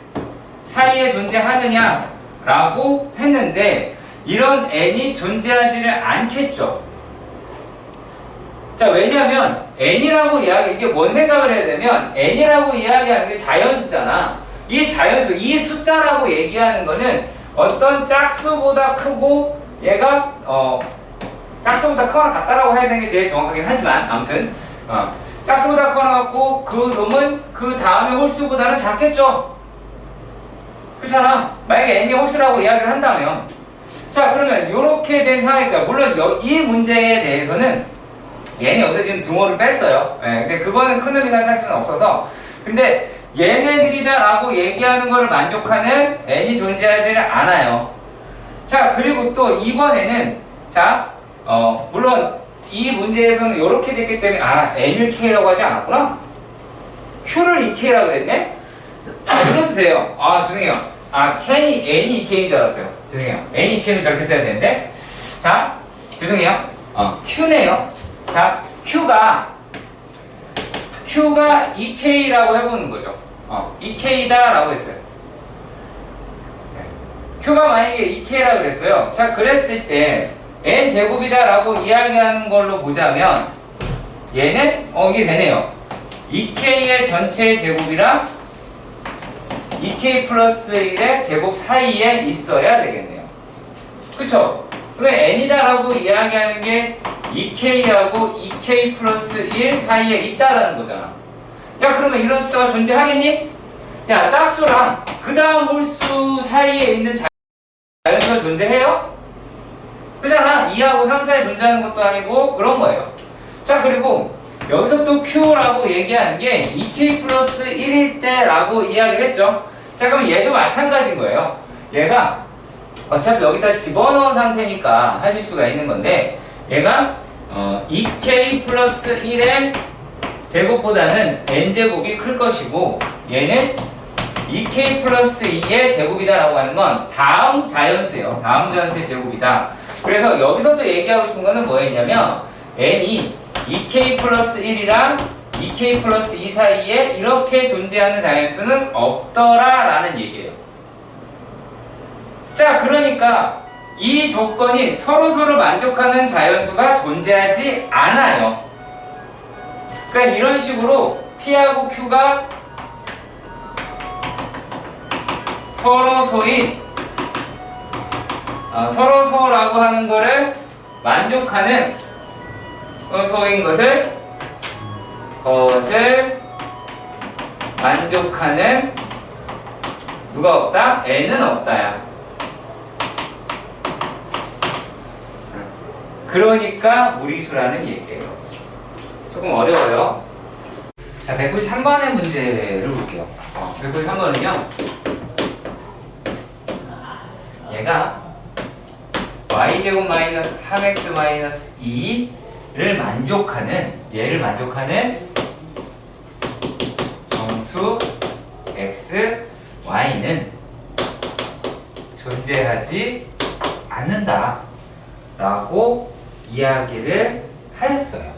사이에 존재하느냐 라고 했는데 이런 n이 존재하지를 않겠죠. 자, 왜냐면 n이라고 이게 뭔 생각을 해야 되면 n이라고 이야기하는 게 자연수잖아. 이 자연수, 이 숫자라고 얘기하는 거는 어떤 짝수보다 크고 얘가 짝수보다 크거나 같다라고 해야 되는 게 제일 정확하긴 하지만 아무튼 짝수보다 크거나 같고 그 놈은 그 다음에 홀수보다는 작겠죠. 그렇잖아. 만약에 n이 홀수라고 이야기를 한다면, 자, 그러면 이렇게 된 상황이니까 물론 이 문제에 대해서는 얘는 여기서 지금 등호를 뺐어요. 근데 그거는 큰 의미가 사실은 없어서, 근데 얘네들이다 라고 얘기하는 걸 만족하는 n이 존재하지는 않아요. 자, 그리고 또 이번에는 자, 물론 이 문제에서는 이렇게 됐기 때문에 n을 k라고 하지 않았구나. q를 2k라고 그랬네? 그래도 돼요. 죄송해요. n이 EK인 줄 알았어요. 죄송해요. n이 EK는 저렇게 써야 되는데. 자, 죄송해요. Q네요. 자, Q가 EK라고 해보는 거죠. EK다라고 했어요. Q가 만약에 EK라고 그랬어요. 자, 그랬을 때 n제곱이다라고 이야기하는 걸로 보자면 얘는 이게 되네요. EK의 전체 제곱이랑 EK 플러스 1의 제곱 사이에 있어야 되겠네요. 그쵸? 그러면 n이다라고 이야기하는 게 EK하고 EK 플러스 1 사이에 있다라는 거잖아. 야, 그러면 이런 숫자가 존재하겠니? 야, 짝수랑 그 다음 홀수 사이에 있는 자연수가 존재해요? 그잖아. 2하고 3 사이에 존재하는 것도 아니고 그런 거예요. 자, 그리고 여기서 또 Q라고 얘기하는 게 EK 플러스 1일 때라고 이야기를 했죠. 자, 그럼 얘도 마찬가지인 거예요. 얘가 어차피 여기다 집어넣은 상태니까 하실 수가 있는 건데 얘가 EK 플러스 1의 제곱보다는 n제곱이 클 것이고 얘는 EK 플러스 2의 제곱이다라고 하는 건 다음 자연수예요. 다음 자연수의 제곱이다. 그래서 여기서 또 얘기하고 싶은 거는 뭐였냐면 n이 EK 플러스 1이랑 EK 플러스 2 사이에 이렇게 존재하는 자연수는 없더라라는 얘기예요. 자, 그러니까 이 조건이 서로서로 만족하는 자연수가 존재하지 않아요. 그러니까 이런 식으로 P하고 Q가 서로서라고 하는 거를 만족하는 서로인 것을 만족하는 누가 없다? n은 없다야. 그러니까 무리수라는 얘기예요. 조금 어려워요. 자, 193번의 문제를 볼게요. 193번은요. 얘가 y제곱 마이너스 3x 마이너스 2를 만족하는 얘를 만족하는 정수 x, y는 존재하지 않는다 라고 이야기를 하였어요.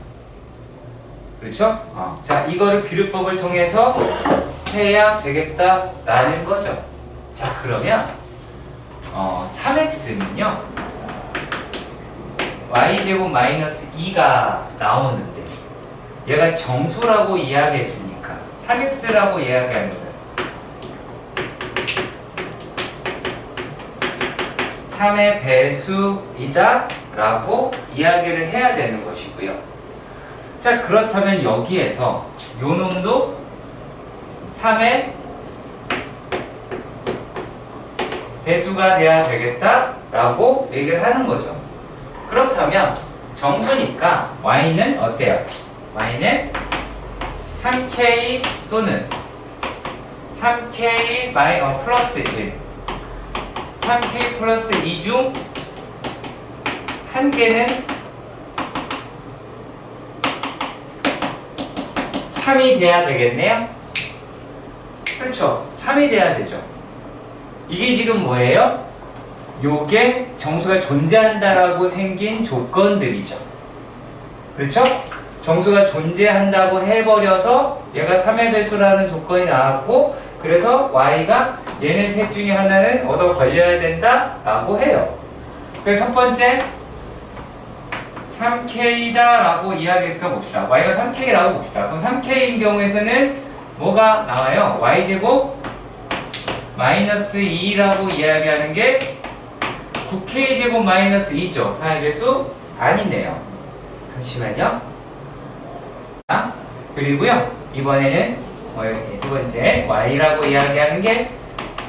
그렇죠? 자, 이거를 규律법을 통해서 해야 되겠다라는 거죠. 자, 그러면 3x는요 y제곱 마이너스 2가 나오는데 얘가 정수라고 이야기했으니까 3x라고 이야기하는 거예요. 3의 배수이다 라고 이야기를 해야 되는 것이고요. 자, 그렇다면 여기에서 요 놈도 3의 배수가 돼야 되겠다 라고 얘기를 하는 거죠. 그렇다면 정수니까 y는 어때요? y는 3k 또는 3k 플러스 1 3k 플러스 2 중 한 개는 참이 돼야 되겠네요? 그렇죠. 참이 돼야 되죠. 이게 지금 뭐예요? 요게 정수가 존재한다라고 생긴 조건들이죠. 그렇죠? 정수가 존재한다고 해버려서 얘가 3의 배수라는 조건이 나왔고 그래서 y가 얘네 셋 중에 하나는 얻어 걸려야 된다라고 해요. 그래서 첫 번째 3k다 라고 이야기했을까 봅시다. y가 3k라고 봅시다. 그럼 3k인 경우에서는 뭐가 나와요? y제곱 마이너스 2라고 이야기하는 게 9k제곱 마이너스 2죠. 4의 배수 아니네요. 잠시만요. 그리고요 이번에는 두 번째 y라고 이야기하는 게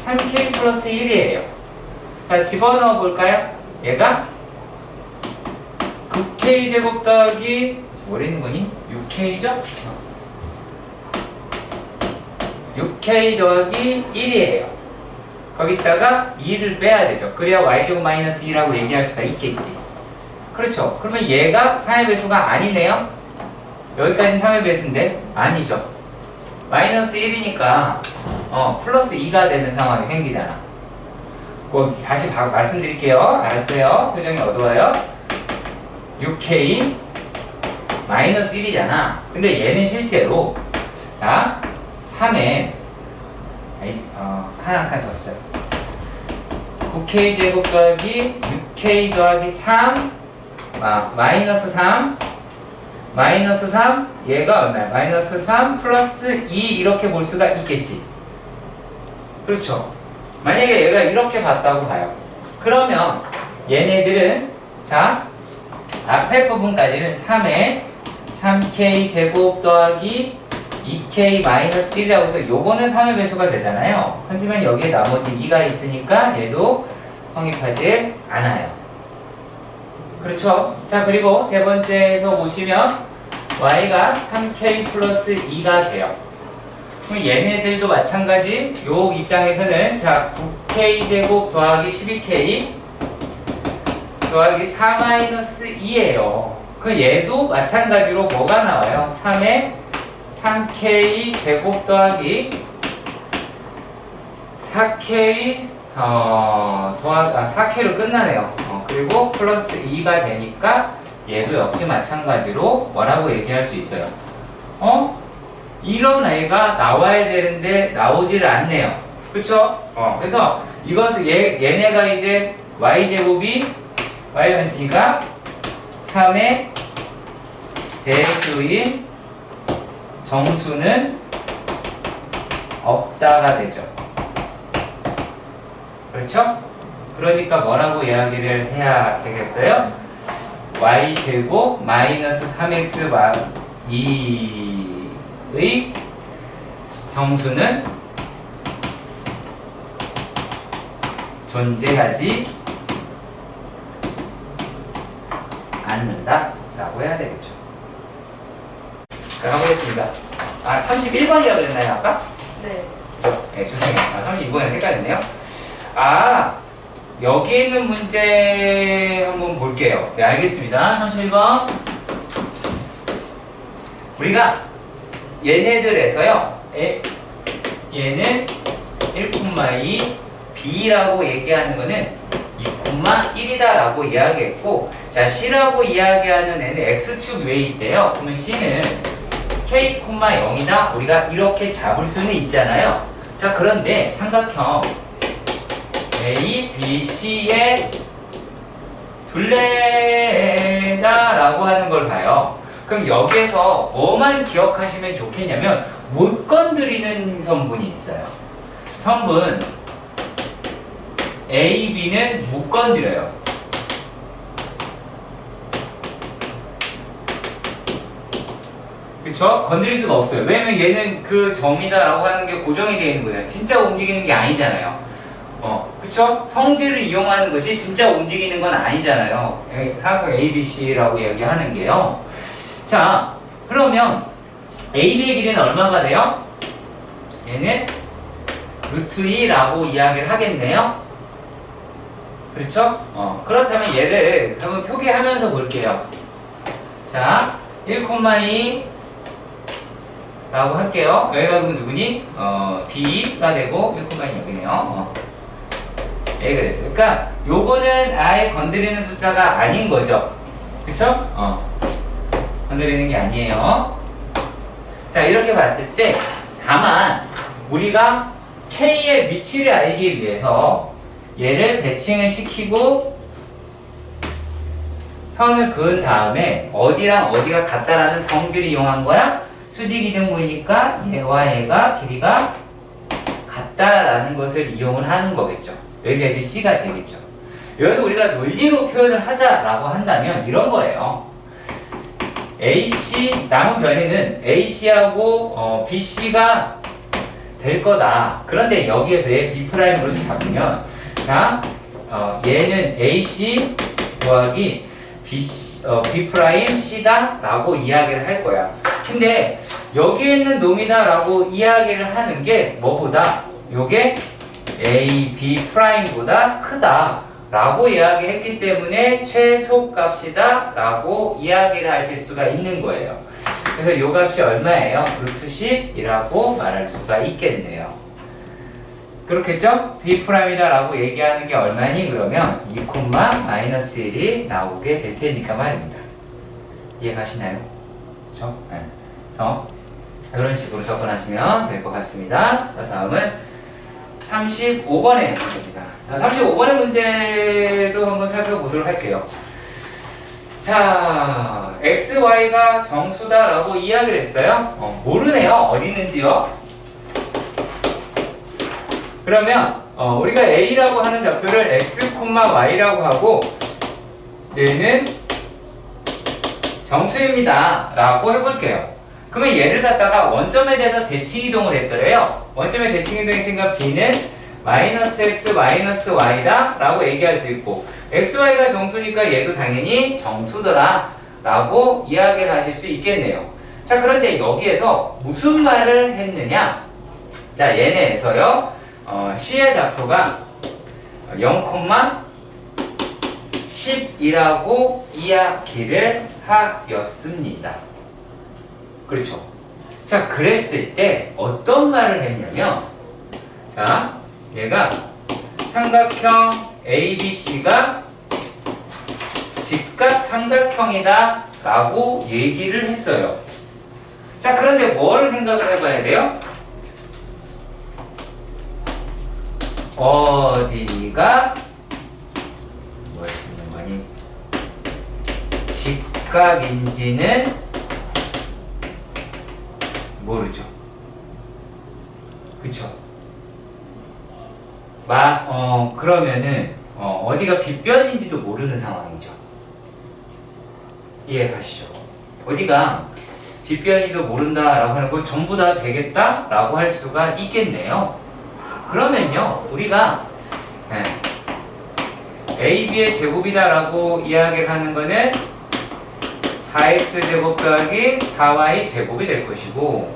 3k 플러스 1이에요. 자, 집어넣어 볼까요? 얘가 9k제곱 더하기 뭐라는 거니? 6k죠? 6k 더하기 1이에요. 거기다가 2를 빼야 되죠. 그래야 y제곱 마이너스 2라고 얘기할 수가 있겠지. 그렇죠. 그러면 얘가 3의 배수가 아니네요. 여기까지는 3의 배수인데 아니죠. 마이너스 1이니까 플러스 2가 되는 상황이 생기잖아. 뭐 다시 말씀드릴게요. 알았어요? 표정이 어두워요. 6K 마이너스 1이잖아. 근데 얘는 실제로 자 3에 하나 한 칸 더 써요. 9K 제곱 더하기 6K 더하기 3 마이너스 3 마이너스 3 얘가 얼마야? 마이너스 3 플러스 2 이렇게 볼 수가 있겠지. 그렇죠? 만약에 얘가 이렇게 봤다고 봐요. 그러면 얘네들은 자 앞에 부분까지는 3에 3K 제곱 더하기 2K 마이너스 1이라고 해서 요거는 3의 배수가 되잖아요. 하지만 여기에 나머지 2가 있으니까 얘도 성립하지 않아요. 그렇죠? 자 그리고 세 번째에서 보시면 y가 3k 플러스 2가 돼요. 그럼 얘네들도 마찬가지 요 입장에서는 자 9k 제곱 더하기 12k 더하기 4 마이너스 2예요. 그 얘도 마찬가지로 뭐가 나와요? 3에 3k 제곱 더하기 4k 4k로 끝나네요. 그리고 플러스 2가 되니까 얘도 역시 마찬가지로 뭐라고 얘기할 수 있어요? 이런 애가 나와야 되는데 나오지를 않네요. 그쵸? 그래서 이것을 얘네가 이제 y제곱이 y가 있으니까 3의 대수인 정수는 없다가 되죠. 그렇죠? 그러니까 뭐라고 이야기를 해야 되겠어요? y제곱 마이너스 3x 2의 정수는 존재하지 않는다 라고 해야 되겠죠. 자, 가보겠습니다. 31번이라고 그랬나요 아까? 네. 네, 죄송해요. 32번이랑 헷갈렸네요. 여기에 있는 문제 한번 볼게요. 네, 알겠습니다. 31번. 우리가 얘네들에서요, 얘는 1,2 B라고 얘기하는 거는 2,1이다 라고 이야기했고, 자, C라고 이야기하는 애는 X축 외에 있대요. 그러면 C는 K, 0이다. 우리가 이렇게 잡을 수는 있잖아요. 자, 그런데 삼각형 A, B, C의 둘레다 라고 하는 걸 봐요. 그럼 여기에서 뭐만 기억하시면 좋겠냐면 못 건드리는 성분이 있어요. 성분 A, B는 못 건드려요. 그쵸? 건드릴 수가 없어요. 왜냐면 얘는 그 점이다 라고 하는 게 고정이 되어 있는 거예요. 진짜 움직이는 게 아니잖아요. 그쵸? 성질을 이용하는 것이 진짜 움직이는 건 아니잖아요. 삼각형 ABC라고 이야기하는 게요. 자, 그러면 AB의 길이는 얼마가 돼요? 얘는 루트 2라고 이야기를 하겠네요. 그렇죠? 그렇다면 얘를 한번 표기하면서 볼게요. 자, 1,2 라고 할게요. 여기가 그러면 누구니? B가 되고 1,2 여기네요. A가 됐어요. 그러니까 요거는 아예 건드리는 숫자가 아닌 거죠. 그쵸? 건드리는 게 아니에요. 자, 이렇게 봤을 때 다만 우리가 K의 위치를 알기 위해서 얘를 대칭을 시키고 선을 그은 다음에 어디랑 어디가 같다라는 성질을 이용한 거야? 수직이등분이니까 얘와 얘가 길이가 같다라는 것을 이용을 하는 거겠죠. 여기가 이제 C가 되겠죠. 여기서 우리가 논리로 표현을 하자라고 한다면 이런 거예요. AC, 남은 변이는 AC하고 BC가 될 거다. 그런데 여기에서 얘 B'으로 잡으면 자, 얘는 AC 더하기 B'C다 라고 이야기를 할 거야. 근데 여기에 있는 놈이다 라고 이야기를 하는 게 뭐보다 요게 A, B'보다 크다 라고 이야기했기 때문에 최소값이다 라고 이야기를 하실 수가 있는 거예요. 그래서 요 값이 얼마예요? 루트 10이라고 말할 수가 있겠네요. 그렇겠죠? B'이다 라고 얘기하는 게 얼마니? 그러면 2,-1이 나오게 될 테니까 말입니다. 이해가시나요? 그렇죠? 네. 그래서 이런 식으로 접근하시면 될 것 같습니다. 자, 다음은 35번의 문제입니다. 자, 35번의 문제도 한번 살펴보도록 할게요. 자, x, y가 정수다라고 이야기를 했어요. 모르네요. 어디 있는지요? 그러면 우리가 a라고 하는 좌표를 x, y라고 하고 얘는 정수입니다 라고 해볼게요. 그러면 얘를 갖다가 원점에 대해서 대칭 이동을 했더래요. 원점에 대칭 이동했으니까 b는 -x, -y다 라고 얘기할 수 있고 xy가 정수니까 얘도 당연히 정수더라 라고 이야기를 하실 수 있겠네요. 자, 그런데 여기에서 무슨 말을 했느냐? 자, 얘네에서요 C의 좌표가 0,10이라고 이야기를 하였습니다. 그렇죠? 자, 그랬을 때 어떤 말을 했냐면, 자, 얘가 삼각형 ABC가 직각삼각형이다 라고 얘기를 했어요. 자, 그런데 뭐를 생각을 해봐야 돼요? 어디가 뭘 쓰는 거니? 직각인지는 모르죠. 그쵸? 그러면은 어디가 빗변인지도 모르는 상황이죠. 이해 가시죠? 어디가 빗변인지도 모른다라고 하는 거 전부 다 되겠다라고 할 수가 있겠네요. 그러면요, 우리가 AB의 제곱이다라고 이야기를 하는 거는 4x제곱 더하기 4y 제곱이 될 것이고,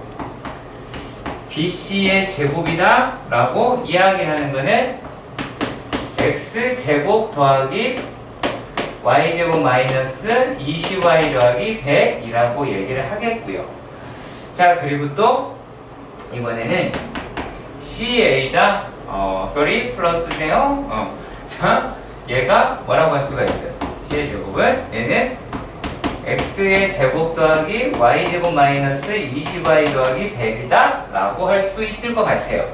BC의 제곱이다 라고 이야기하는 거는 x제곱 더하기 y제곱 마이너스 20y 더하기 100이라고 얘기를 하겠고요. 자, 그리고 또 이번에는 CA다 플러스네요. 자, 얘가 뭐라고 할 수가 있어요? C의 제곱은 얘는 x의 제곱 더하기 y제곱 마이너스 20y 더하기 100이다 라고 할 수 있을 것 같아요.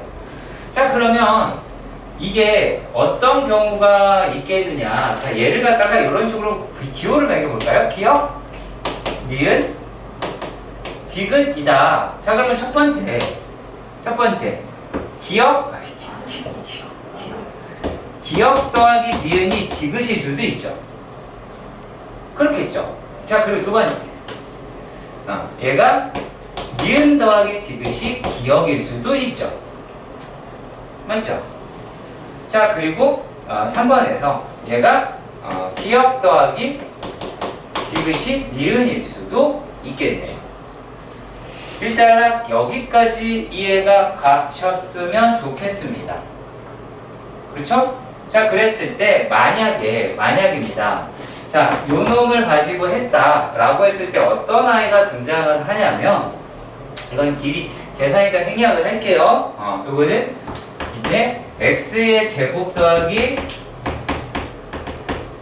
자, 그러면 이게 어떤 경우가 있겠느냐? 자, 얘를 갖다가 이런 식으로 기호를 매겨볼까요? 기억, 니은, 디귿이다. 자, 그러면 첫 번째 기억 더하기 니은이 디귿일 수도 있죠. 그렇겠죠. 자, 그리고 두 번째 얘가 니은 더하기 디귿이 기억일 수도 있죠. 맞죠? 자, 그리고 3번에서 얘가 기억 더하기 디귿이 니은일 수도 있겠네요. 일단 여기까지 이해가 가셨으면 좋겠습니다. 그렇죠? 자, 그랬을 때 만약입니다. 자, 요 놈을 가지고 했다라고 했을 때 어떤 아이가 등장을 하냐면, 이건 길이 계산이니까 생략을 할게요. 요거는 이제 x의 제곱 더하기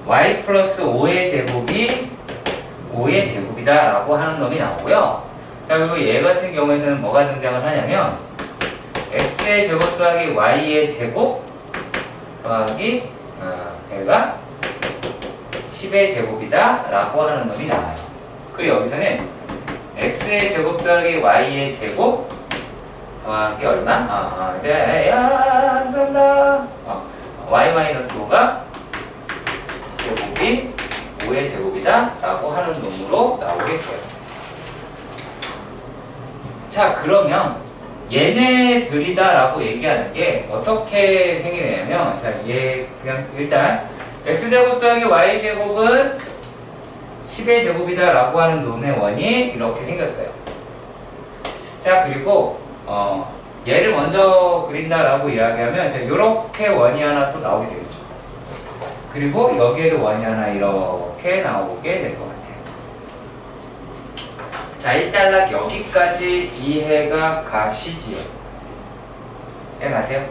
y 플러스 5의 제곱이 5의 제곱이다 라고 하는 놈이 나오고요. 자, 그리고 얘 같은 경우에는 뭐가 등장을 하냐면 x의 제곱 더하기 y의 제곱 더하기 얘가 10의 제곱이다 라고 하는 놈이 나와요. 그리고 여기서는 x의 제곱 더하기 y의 제곱 더하기 얼마? 죄송합니다. y-5가 제곱이 5의 제곱이다 라고 하는 놈으로 나오겠어요. 자, 그러면 얘네들이다 라고 얘기하는 게 어떻게 생기냐면, 자, 얘 그냥 일단 x제곱 더하기 y제곱은 10의 제곱이다 라고 하는 놈의 원이 이렇게 생겼어요. 자, 그리고 얘를 먼저 그린다 라고 이야기하면 자, 요렇게 원이 하나 또 나오게 되겠죠. 그리고 여기에도 원이 하나 이렇게 나오게 될 것 같아요. 자, 일단 여기까지 이해가 가시지요? 이해 가세요?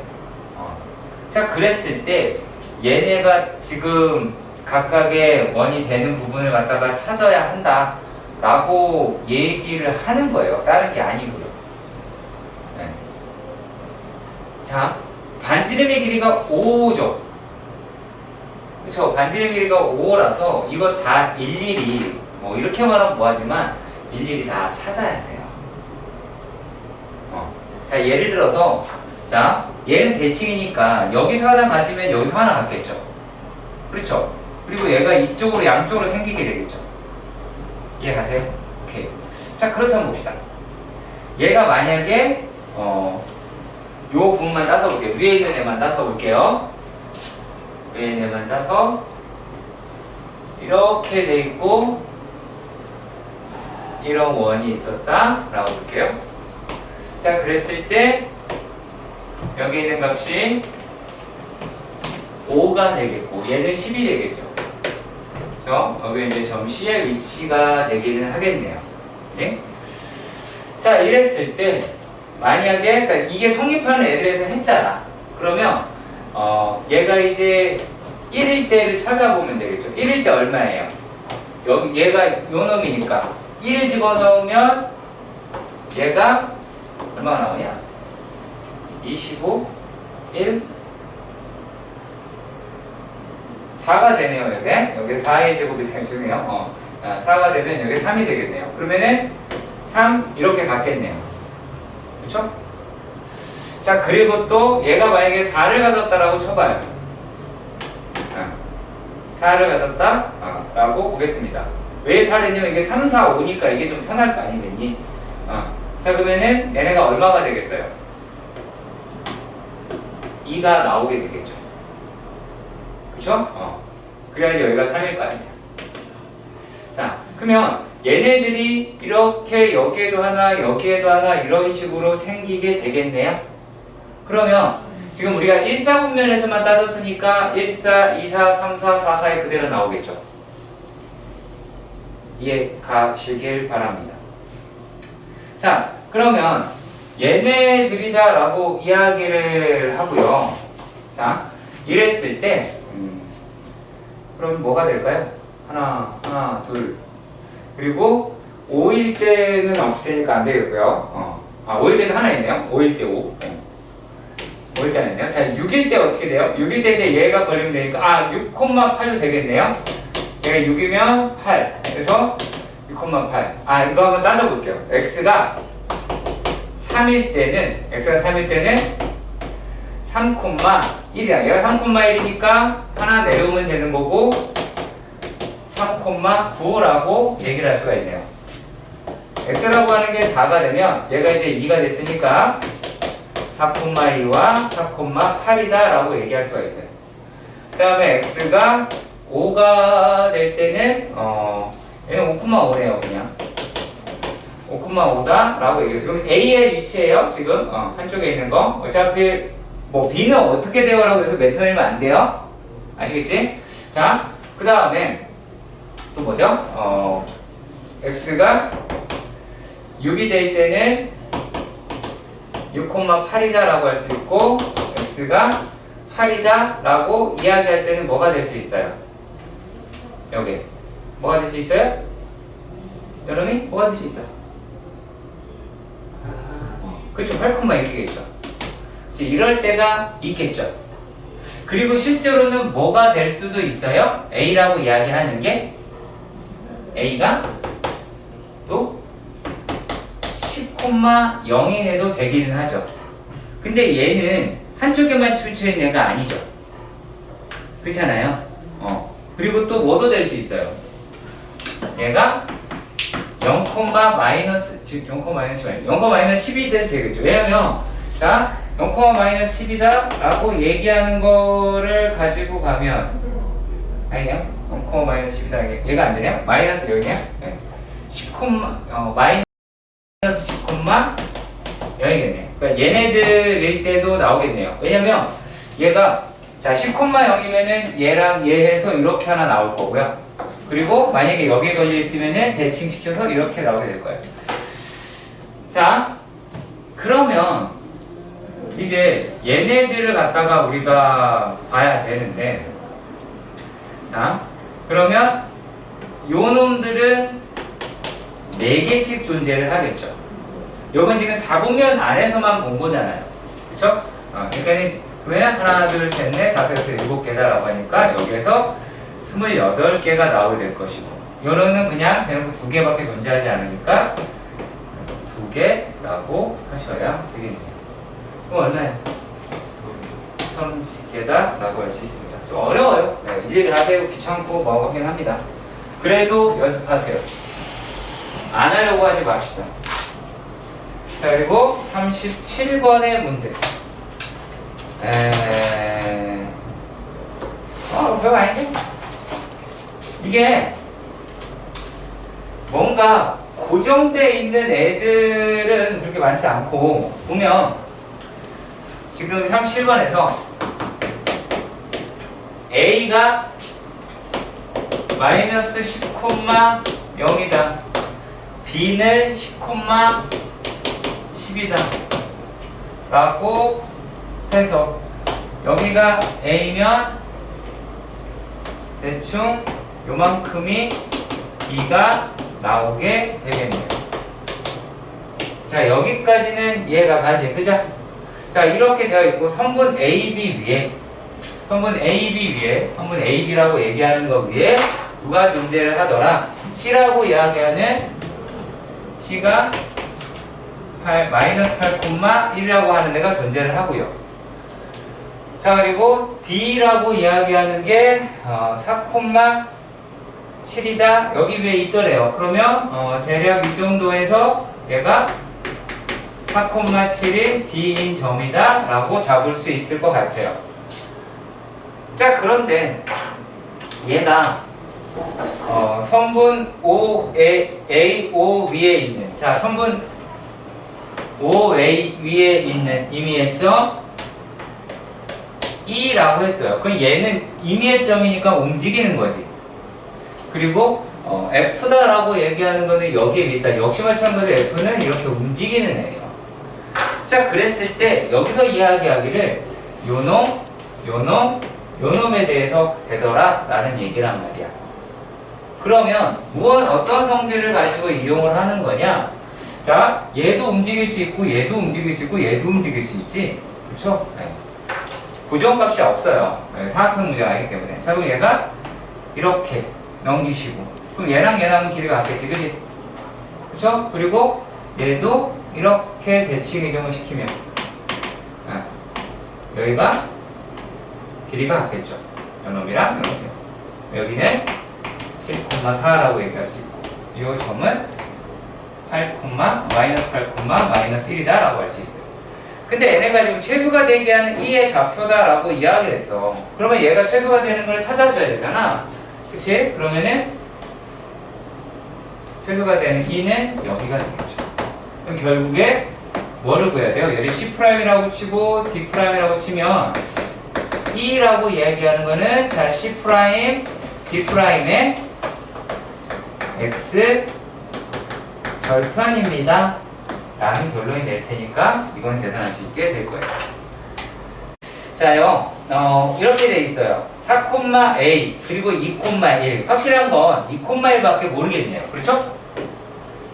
자, 그랬을 때 얘네가 지금 각각의 원이 되는 부분을 갖다가 찾아야 한다 라고 얘기를 하는 거예요. 다른 게 아니고요. 네. 자, 반지름의 길이가 5죠. 그렇죠? 반지름의 길이가 5라서 이거 다 일일이 뭐 이렇게 말하면 뭐하지만 일일이 다 찾아야 돼요. 자, 예를 들어서 자, 얘는 대칭이니까 여기서 하나 가지면 여기서 하나 갖겠죠. 그렇죠? 그리고 얘가 이쪽으로 양쪽으로 생기게 되겠죠. 이해가세요? 오케이. 자, 그렇다면 봅시다. 얘가 만약에 요 부분만 따서 볼게요. 위에 있는 애만 따서 볼게요. 위에 있는 애만 따서 이렇게 돼 있고 이런 원이 있었다 라고 볼게요. 자, 그랬을 때 여기 있는 값이 5가 되겠고 얘는 10이 되겠죠. 그렇죠? 여기 이제 점 C의 위치가 되기는 하겠네요. 그치? 자, 이랬을 때 만약에 그러니까 이게 성립하는 애들에서 했잖아. 그러면 얘가 이제 1일 때를 찾아보면 되겠죠. 1일 때 얼마예요? 여기 얘가 요 놈이니까 1 집어넣으면 얘가 얼마나 나오냐? 25, 1, 4가 되네요. 여기 4의 제곱이 되네요. 4가 되면 여기 3이 되겠네요. 그러면은 3 이렇게 갔겠네요. 그렇죠? 자, 그리고 또 얘가 만약에 4를 가졌다라고 쳐봐요. 4를 가졌다 라고 보겠습니다. 왜 4를 했냐면 이게 3, 4, 5니까 이게 좀 편할 거 아니겠니? 자, 그러면은 얘네가 얼마가 되겠어요? 2가 나오게 되겠죠. 그쵸? 그래야지 여기가 3일 거 아니에요. 자, 그러면 얘네들이 이렇게 여기에도 하나, 여기에도 하나 이런 식으로 생기게 되겠네요. 그러면 지금 우리가 1, 4분면에서만 따졌으니까 1, 4, 2, 4, 3, 4, 4, 4에 그대로 나오겠죠. 이해 가시길 바랍니다. 자, 그러면 얘네들이다 라고 이야기를 하고요. 자, 이랬을 때 그럼 뭐가 될까요? 하나, 둘. 그리고 5일 때는 없을 테니까 안 되겠고요. 5일 때는 하나 있네요. 5일 때 5. 5일 때 하나 있네요. 자, 6일 때 어떻게 돼요? 6일 때 이제 얘가 버리면 되니까 6,8도 되겠네요. 얘가 6이면 8. 그래서 6,8. 이거 한번 따져볼게요. x가 3일 때는 3,1이야. 얘가 3,1이니까 하나 내려오면 되는 거고 3,9라고 얘기를 할 수가 있네요. x라고 하는 게 4가 되면 얘가 이제 2가 됐으니까 4,2와 4,8이다 라고 얘기할 수가 있어요. 그 다음에 x가 5가 될 때는 얘는 5,5네요. 그냥 5,5다 라고 얘기했어요. 그럼 A의 위치예요. 지금 한쪽에 있는 거. 어차피 뭐 B는 어떻게 돼요? 라고 해서 멘트내면 안 돼요. 아시겠지? 자, 그 다음에 또 뭐죠? X가 6이 될 때는 6,8이다 라고 할 수 있고 X가 8이다 라고 이야기할 때는 뭐가 될 수 있어요? 여기 뭐가 될 수 있어요? 여러분이 뭐가 될 수 있어? 그렇죠. 8,6이겠죠. 이럴 때가 있겠죠. 그리고 실제로는 뭐가 될 수도 있어요? A라고 이야기하는 게 A가 또 10,0인에도 되기는 하죠. 근데 얘는 한쪽에만 치우쳐 있는 애가 아니죠. 그렇잖아요. 그리고 또 뭐도 될 수 있어요. 얘가 0, 마이너스 10이 돼도 되겠죠. 왜냐면 자 0, -10이다 라고 얘기하는 거를 가지고 가면 아니네요. 0, -10이다 얘가 안 되네요. 마이너스 여기네요. 네. 10, 마이너스 10,0이겠네요. 그러니까 얘네들일 때도 나오겠네요. 왜냐면 얘가 자 10,0이면은 얘랑 얘 해서 이렇게 하나 나올 거고요. 그리고 만약에 여기에 걸려 있으면은 대칭시켜서 이렇게 나오게 될 거예요. 자, 그러면 이제 얘네들을 갖다가 우리가 봐야 되는데, 자, 그러면 요 놈들은 4개씩 존재를 하겠죠. 요건 지금 4분면 안에서만 본 거잖아요. 그쵸? 그러니까 왜 하나, 둘, 셋, 넷, 다섯, 여섯, 7개다라고 하니까 여기에서 28개가 나오게 될 것이고, 요거는 그냥 대놓고 2개밖에 존재하지 않으니까 2개라고 하셔야 되겠네요. 그럼 얼마예요? 30개다라고 할 수 있습니다. 그래서 어려워요. 네, 일일이 다 되고 귀찮고 뭐 하긴 합니다. 그래도 연습하세요. 안 하려고 하지 맙시다. 자, 그리고 37번의 문제. 별거 아닌데? 이게 뭔가 고정되어 있는 애들은 그렇게 많지 않고, 보면 지금 37번에서 A가 마이너스 10,0이다. B는 10,10이다. 라고 해서 여기가 A면 대충 요만큼이 B가 나오게 되겠네요. 자, 여기까지는 이해가 가지, 그죠? 자, 이렇게 되어 있고, 선분 AB 위에, 선분 AB라고 얘기하는 거 위에 누가 존재를 하더라? C라고 이야기하는 C가 마이너스 8,1이라고 하는 애가 존재를 하고요. 자, 그리고 D라고 이야기하는 게 4,7이다. 여기 위에 있더래요. 그러면 대략 이 정도에서 얘가 4,7인 D인 점이다 라고 잡을 수 있을 것 같아요. 자, 그런데 얘가 선분 OA5 위에 있는, 자, 선분 OA 위에 있는 임의의.점 E라고 했어요. 그럼 얘는 임의의.점이니까 움직이는 거지. 그리고 F다라고 얘기하는 거는 여기에 있다. 역시 마찬가지로 F는 이렇게 움직이는 애예요. 자, 그랬을 때 여기서 이야기하기를 요놈에 대해서 되더라 라는 얘기란 말이야. 그러면 어떤 성질을 가지고 이용을 하는 거냐? 자, 얘도 움직일 수 있고 얘도 움직일 수 있고 얘도 움직일 수 있지. 그쵸? 네. 고정값이 없어요. 네, 사각형 문제가 아니기 때문에. 자, 그럼 얘가 이렇게 넘기시고, 그럼 얘랑은 길이가 같겠지, 그치? 그쵸? 그리고 얘도 이렇게 대칭 이동을 시키면 여기가 길이가 같겠죠. 요놈이랑 이렇게. 여기는 7,4라고 얘기할 수 있고, 이 점은 8, 마이너스 8, 마이너스 1이다 라고 할 수 있어요. 근데 얘네가 지금 최소가 되게 하는 2의 좌표다 라고 이야기를 했어. 그러면 얘가 최소가 되는 걸 찾아줘야 되잖아. 그치? 그러면은 최소가 되는 2는 여기가 되겠죠. 그럼 결국에 뭐를 구해야 돼요? 얘를 C'이라고 치고 D'이라고 치면 2라고 이야기하는 거는, 자, C', D'의 X 절편입니다 라는 결론이 낼 테니까 이건 계산할 수 있게 될 거예요. 자요, 이렇게 돼 있어요. 4,A 그리고 2,1. 확실한 건 2,1밖에 모르겠네요. 그렇죠?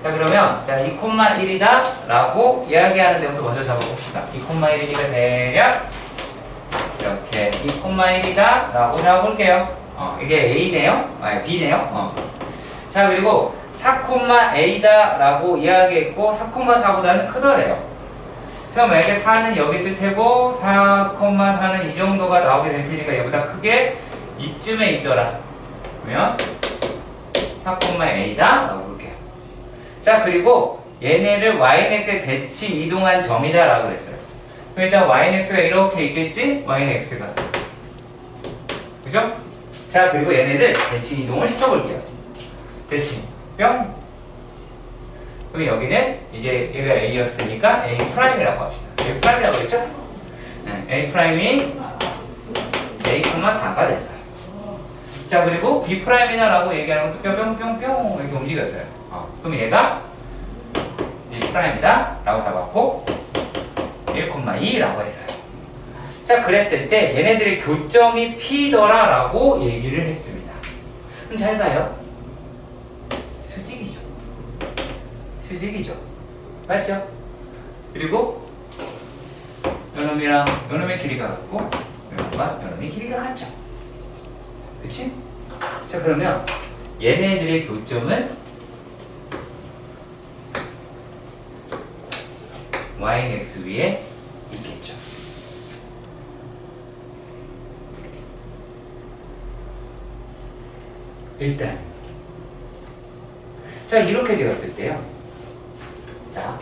자, 그러면 자 2,1이다 라고 이야기하는 데부터 먼저 잡아봅시다. 2,1이니까 대략 이렇게 2,1이다 라고 잡아볼게요. 이게 A네요. B네요. 자, 그리고 4,A다 라고 이야기했고 4,4보다는 크더래요. 자, 만약에 4는 여기 있을 테고 4,4는 이 정도가 나오게 될 테니까 얘보다 크게 이쯤에 있더라. 그러면 4,A다 라고 볼게요. 자, 그리고 얘네를 YNX에 대치 이동한 점이다 라고 그랬어요. 그럼 일단 YNX가 이렇게 있겠지? YNX가. 그죠? 자, 그리고 얘네를 대치 이동을 시켜볼게요. 대치 뿅. 그럼 여기는 이제 얘가 A였으니까 A'이라고 합시다. A'이라고 했죠? 네, A'이 A,4가 됐어요. 자, 그리고 B'이다 라고 얘기하는 것도 뿅뿅뿅뿅 이렇게 움직였어요. 그럼 얘가 B'이다 라고 잡았고, 1,2라고 했어요. 자, 그랬을 때 얘네들의 교점이 P더라라고 얘기를 했습니다. 그럼 잘 봐요. 수직이죠. 수직이죠. 맞죠? 그리고 요놈이랑 요놈의 길이가 같고 요놈과 요놈의 길이가 같죠. 그치? 자, 그러면 얘네들의 교점은 y는 x 위에 있겠죠. 일단 자, 이렇게 되었을 때요. 자,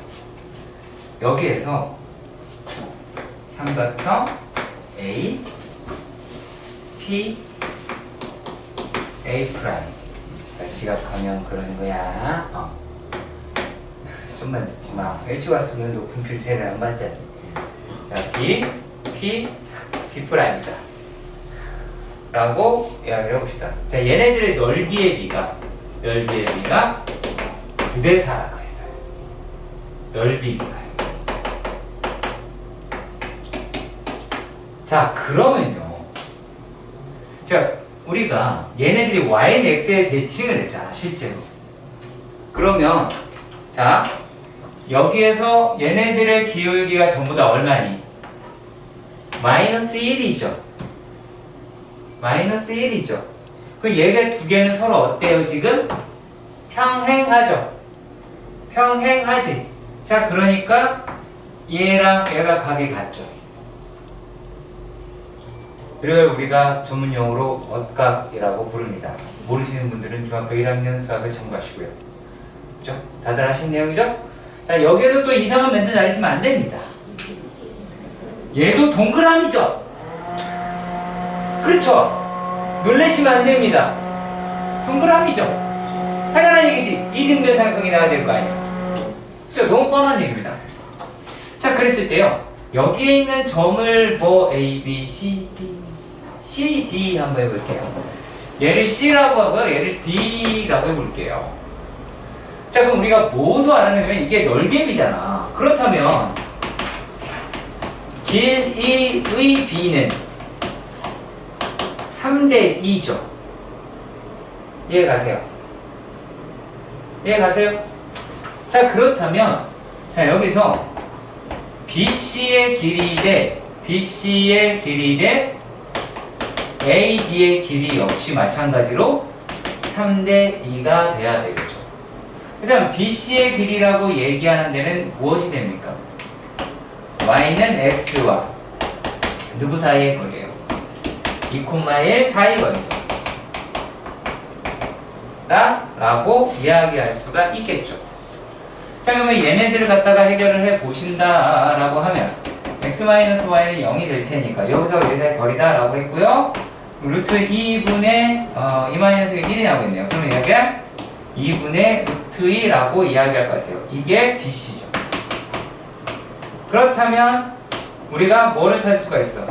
여기에서 삼각형 A, P, A 프라임. 지각하면 그러는 거야. 좀만 듣지 마. H와 수는 높은 필세를 안 받잖아. 자, B, P, B 프라임이다. 라고 이야기를 해봅시다. 자, 얘네들의 넓이의 비가 9대 4라고 했어요. 넓이 비가요. 자, 그러면요. 자, 우리가 얘네들이 y는 x에 대칭을 했잖아, 실제로. 그러면 자, 여기에서 얘네들의 기울기가 전부 다 얼마니? 마이너스 1이죠. 마이너스 1이죠. 그 얘가 두 개는 서로 어때요, 지금? 평행하죠. 평행하지. 자, 그러니까 얘랑 얘가 각이 같죠. 그리고 우리가 전문용어로 엇각이라고 부릅니다. 모르시는 분들은 중학교 1학년 수학을 참고하시고요. 그죠? 다들 아신 내용이죠? 자, 여기에서 또 이상한 멘트 날리시면 안 됩니다. 얘도 동그라미죠? 그렇죠? 놀라시면 안 됩니다. 동그라미죠? 당연한 얘기지. 이등변 삼각형이 나와야 될 거 아니야. 그죠? 너무 뻔한 얘기입니다. 자, 그랬을 때요. 여기에 있는 점을 뭐 A, B, C, D, C, D 한번 해볼게요. 얘를 C라고 하고요. 얘를 D라고 해볼게요. 자, 그럼 우리가 모두 알아내면 이게 넓이비잖아. 그렇다면 길이의 B는 3대 2죠. 이해가세요? 이해가세요? 자, 그렇다면 자, 여기서 BC의 길이 대 AD의 길이 역시 마찬가지로 3대 2가 돼야 되겠죠. 그다음 BC의 길이라고 얘기하는 데는 무엇이 됩니까? y는 x와 누구 사이의 거리예요? 2,1 사이 거리죠. 라고 이야기할 수가 있겠죠. 자, 그러면 얘네들을 갖다가 해결을 해 보신다라고 하면 x-y는 0이 될 테니까 여기서 얘의 거리다 라고 했고요. 루트 2분의 2-1이 나오고 있네요. 그러면 여기가 2분의 루트 2라고 이야기할 것 같아요. 이게 BC죠. 그렇다면 우리가 뭐를 찾을 수가 있어?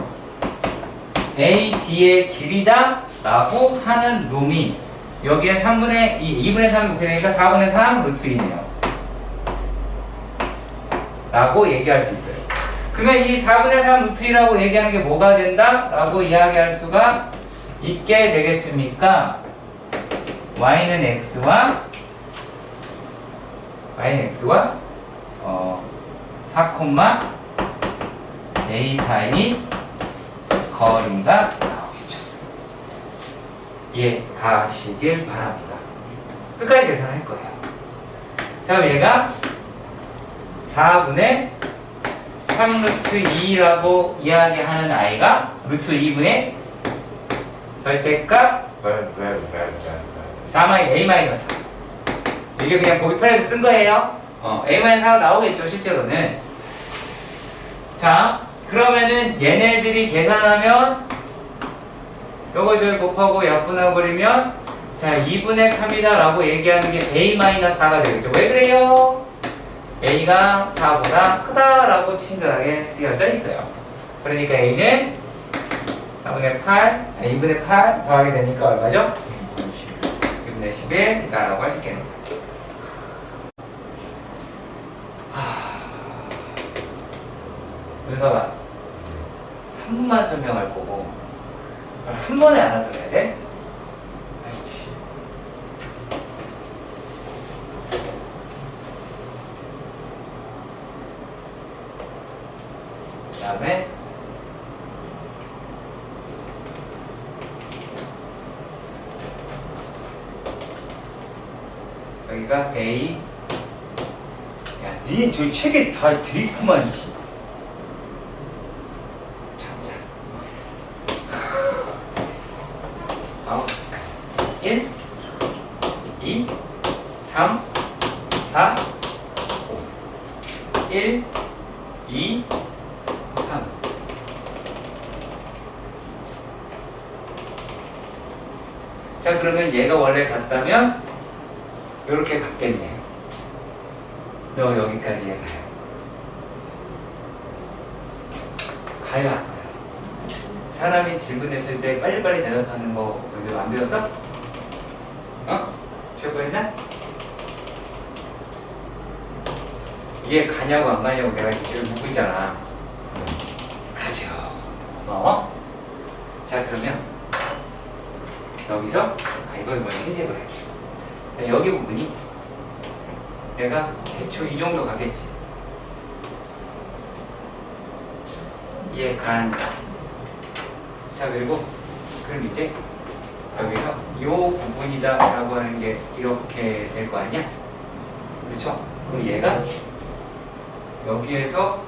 AD의 길이다 라고 하는 놈이 여기에 3분의 2분의 3이 곱해 되니까 4분의 3 루트 2네요. 라고 얘기할 수 있어요. 그러면 이 4분의 3 루트 2라고 얘기하는 게 뭐가 된다? 라고 이야기할 수가 있게 되겠습니까? y는 x와 4, a 사이 거리가 나오겠죠. 이해가시길 바랍니다. 끝까지 계산할 거예요. 자, 그럼 얘가 4분의 3 루트 2라고 이야기하는 a가 루트 2분의 절대값 4-a-4 이게 그냥 보기 편해서 쓴 거예요. a-4가 나오겠죠, 실제로는. 자, 그러면은 얘네들이 계산하면 요거 저기 곱하고 약분해 버리면 자, 2분의 3이다 라고 얘기하는 게 a-4가 되겠죠. 왜 그래요? a가 4보다 크다 라고 친절하게 쓰여져 있어요. 그러니까 a는 4분의 8, 2분의 8 더하게 되니까 얼마죠? 2분의 11이다 라고 할 수 있겠네요. 윤서가 한 번만 설명할 거고 한 번에 알아들어야 돼? 아이고, 씨. 그 다음에 여기가 A. 야, 니 저기 책에 다 돼 있구만. 참자. 1, 2, 3, 4, 5. 1, 2, 3. 자, 그러면 얘가 원래 같다면 이렇게 갔겠네. 너 여기까지 가요. 가요, 안 가요? 사람이 질문했을 때 빨리빨리 대답하는 거 요즘 안 배웠어? 어? 최고였나? 이게 가냐고 안 가냐고 내가 지금 묻고 있잖아. 가죠. 자, 그러면 여기서 이걸 이번에 흰색으로 할게. 여기 부분이 내가 대충 이 정도 가겠지. 얘 간. 자, 그리고 그럼 이제 여기서 요 부분이다 라고 하는 게 이렇게 될 거 아니야? 그렇죠? 그럼 얘가 여기에서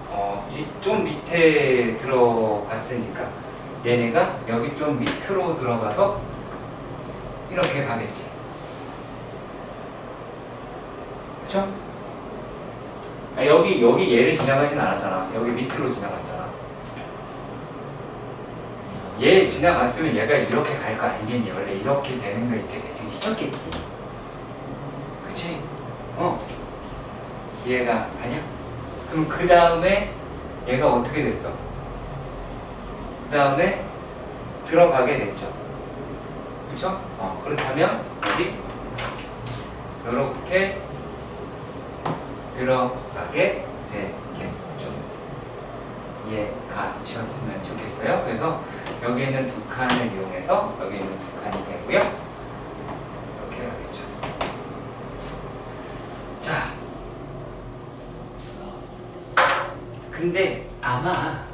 좀 밑에 들어갔으니까 얘네가 여기 좀 밑으로 들어가서 이렇게 가겠지. 그쵸? 여기 얘를 지나가진 않았잖아. 여기 밑으로 지나갔잖아. 얘 지나갔으면 얘가 이렇게 갈 거 아니겠니? 원래 이렇게 되는 거 이렇게 대칭시켰겠지. 그치? 얘가 가냐? 그럼 그 다음에 얘가 어떻게 됐어? 그 다음에 들어가게 됐죠. 그쵸? 그렇다면 여기 이렇게 들어가게 되겠죠. 이해가셨으면 좋겠어요. 그래서 여기 있는 두 칸을 이용해서 여기 있는 두 칸이 되고요. 이렇게 가겠죠. 자, 근데 아마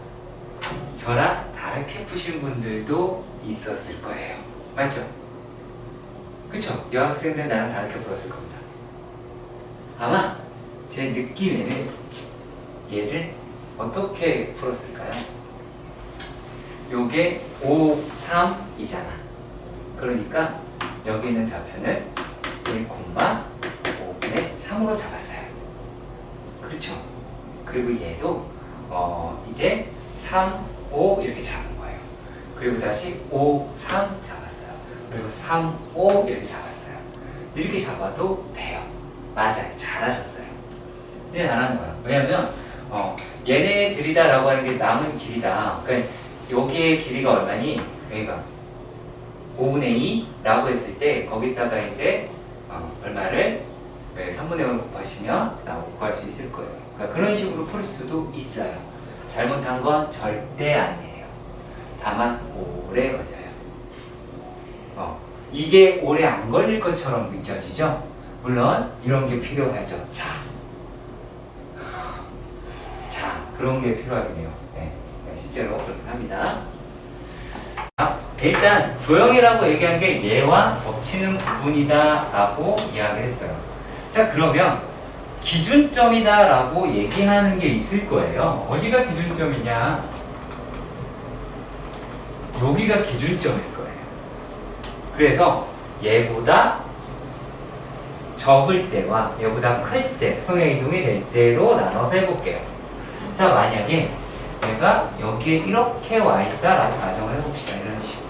저랑 다르게 푸신 분들도 있었을 거예요. 맞죠? 그쵸? 여학생들 나랑 다르게 풀었을 겁니다. 아마 제 느낌에는 얘를 어떻게 풀었을까요? 요게 5, 3이잖아. 그러니까 여기 있는 좌표는 1,5분의 3으로 잡았어요. 그렇죠? 그리고 얘도 이제 3, 5 이렇게 잡은 거예요. 그리고 다시 5, 3 잡았어요. 그리고 3, 5 이렇게 잡았어요. 이렇게 잡아도 돼요. 맞아요. 잘하셨어요. 근데 잘하는 거야. 왜냐면 얘네들이다 라고 하는 게 남은 길이다. 그러니까 여기의 길이가 얼마니? 여기가 5분의 2 라고 했을 때 거기다가 이제 얼마를 3분의 1을 곱하시면 구할 수 있을 거예요. 그러니까 그런 식으로 풀 수도 있어요. 잘못한 건 절대 아니에요. 다만 오래 걸려요. 이게 오래 안 걸릴 것처럼 느껴지죠? 물론 이런 게 필요하죠. 자, 그런 게 필요하긴 해요. 네, 실제로 그렇게 합니다. 일단 도형이라고 얘기한 게 얘와 겹치는 부분이다 라고 이야기를 했어요. 자, 그러면 기준점이다 라고 얘기하는 게 있을 거예요. 어디가 기준점이냐? 여기가 기준점일 거예요. 그래서 얘보다 적을 때와 얘보다 클 때, 평행 이동이 될 때로 나눠서 해볼게요. 자, 만약에 얘가 여기에 이렇게 와 있다라고 가정을 해봅시다. 이런 식으로.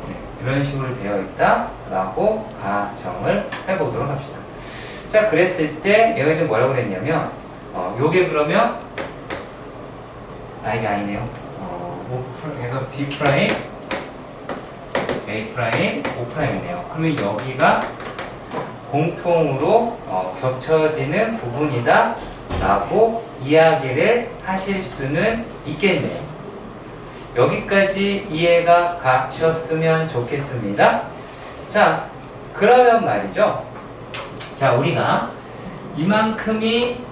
네, 이런 식으로 되어 있다라고 가정을 해보도록 합시다. 자, 그랬을 때 얘가 지금 뭐라고 그랬냐면 요게 그러면 이게 아니네요. 얘가 B 프라임, A 프라임, O 프라임이네요. 그러면 여기가 공통으로 겹쳐지는 부분이다 라고 이야기를 하실 수는 있겠네요. 여기까지 이해가 가셨으면 좋겠습니다. 자, 그러면 말이죠. 자, 우리가 이만큼이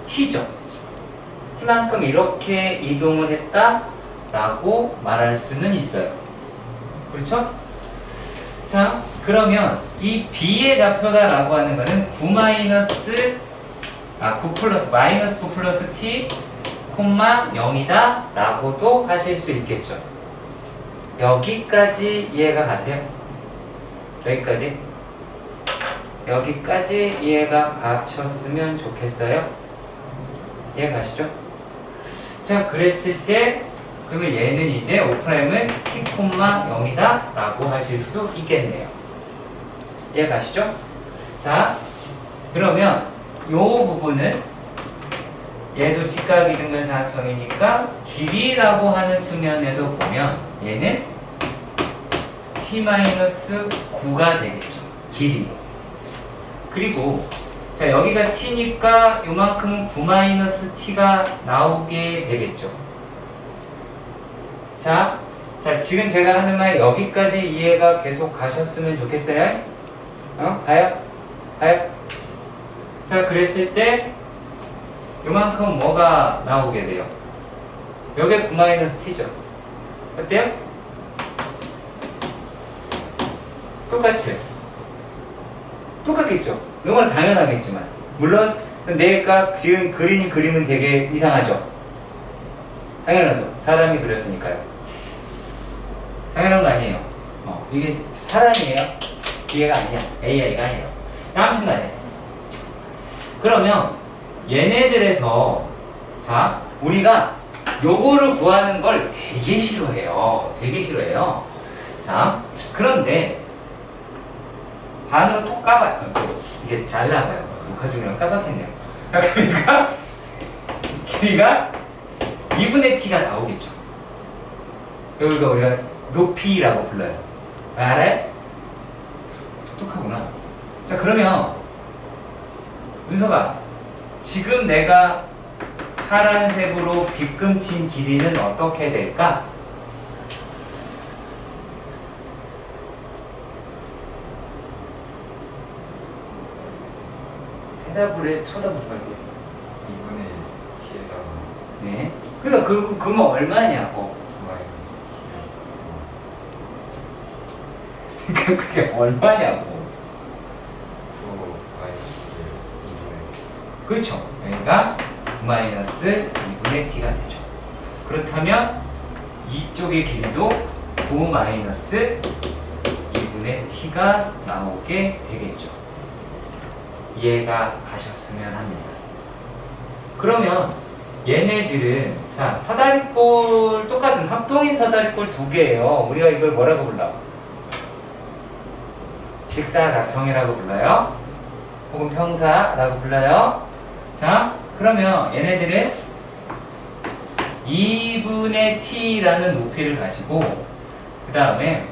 t죠. t만큼 이렇게 이동을 했다라고 말할 수는 있어요. 그렇죠? 자, 그러면 이 b의 좌표다라고 하는 거는 9 플러스 마이너스 9 플러스 t, 0이다 라고도 하실 수 있겠죠. 여기까지 이해가 가세요? 여기까지 이해가 가셨으면 좋겠어요? 이해 가시죠? 자, 그랬을 때 그러면 얘는 이제 O'은 t, 0이다 라고 하실 수 있겠네요. 이해 가시죠? 자, 그러면 요 부분은 얘도 직각이등변사각형이니까 길이라고 하는 측면에서 보면 얘는 t-9가 되겠죠. 길이. 그리고 자, 여기가 t니까 요만큼은 9-t가 나오게 되겠죠. 자, 지금 제가 하는 말 여기까지 이해가 계속 가셨으면 좋겠어요? 가요? 자, 그랬을 때 요만큼 뭐가 나오게 돼요? 여기에 9-t죠. 어때요? 똑같겠죠? 이건 당연하겠지만 물론 내가 지금 그린 그림은 되게 이상하죠? 당연하죠. 사람이 그렸으니까요. 당연한 거 아니에요. 이게 사람이에요? 기계가 아니야. AI가 아니에요. 아무튼 간에 그러면 얘네들에서 자, 우리가 요거를 구하는 걸 되게 싫어해요. 자, 그런데 반으로 톡 까봐요. 이게 잘라봐요. 녹화 중이랑 까맣겠네요. 자, 그러니까 길이가 2분의 t가 나오겠죠. 여기가 우리가 높이라고 불러요. 알아요? 똑똑하구나. 자, 그러면 은서가 지금 내가 파란색으로 빗금친 길이는 어떻게 될까? 대답을 해. 쳐다보지 말고. 2분의 1 t에다가 네. 그러니까 그러면 얼마냐고. 그러니까 그게 얼마냐고. 9-2분의 그렇죠. 그러니까 9-2분의 t가 되죠. 그렇다면 이쪽의 길이도 9-2분의 t가 나오게 되겠죠. 이해가 가셨으면 합니다. 그러면 얘네들은 자, 사다리꼴 똑같은 합동인 사다리꼴 두 개예요. 우리가 이걸 뭐라고 불러? 직사각형이라고 불러요. 혹은 평사라고 불러요. 자, 그러면 얘네들은 2분의 t라는 높이를 가지고 그 다음에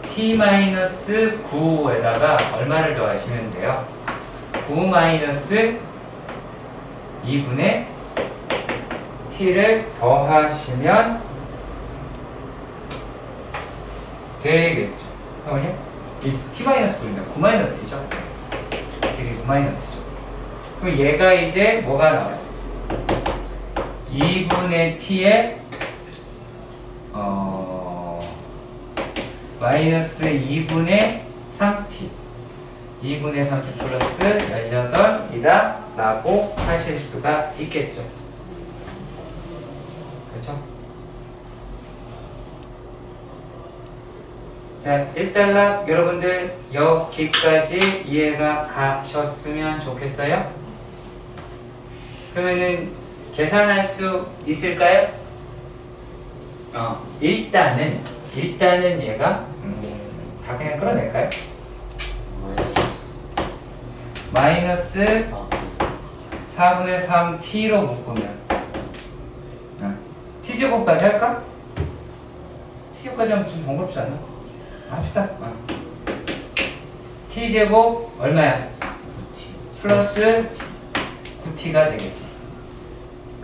t-9에다가 얼마를 더하시면 돼요? 9-2분의 t를 더하시면 되겠죠. 잠깐만요. 이 t-9인데 9-t죠. 길이 9-t죠. 그럼 얘가 이제 뭐가 나와요? 2분의 t에 마이너스 2분의 3t 2분의 3t 플러스 18이다 라고 하실 수가 있겠죠. 그렇죠? 자, 일단락 여러분들 여기까지 이해가 가셨으면 좋겠어요? 그러면은 계산할 수 있을까요? 일단은 얘가 다 그냥 끌어낼까요? 마이너스 4분의 3t로 묶으면 t제곱까지 할까? t제곱까지 하면 좀 번거롭지 않나? 합시다. t제곱 얼마야? 플러스 9t가 되겠지.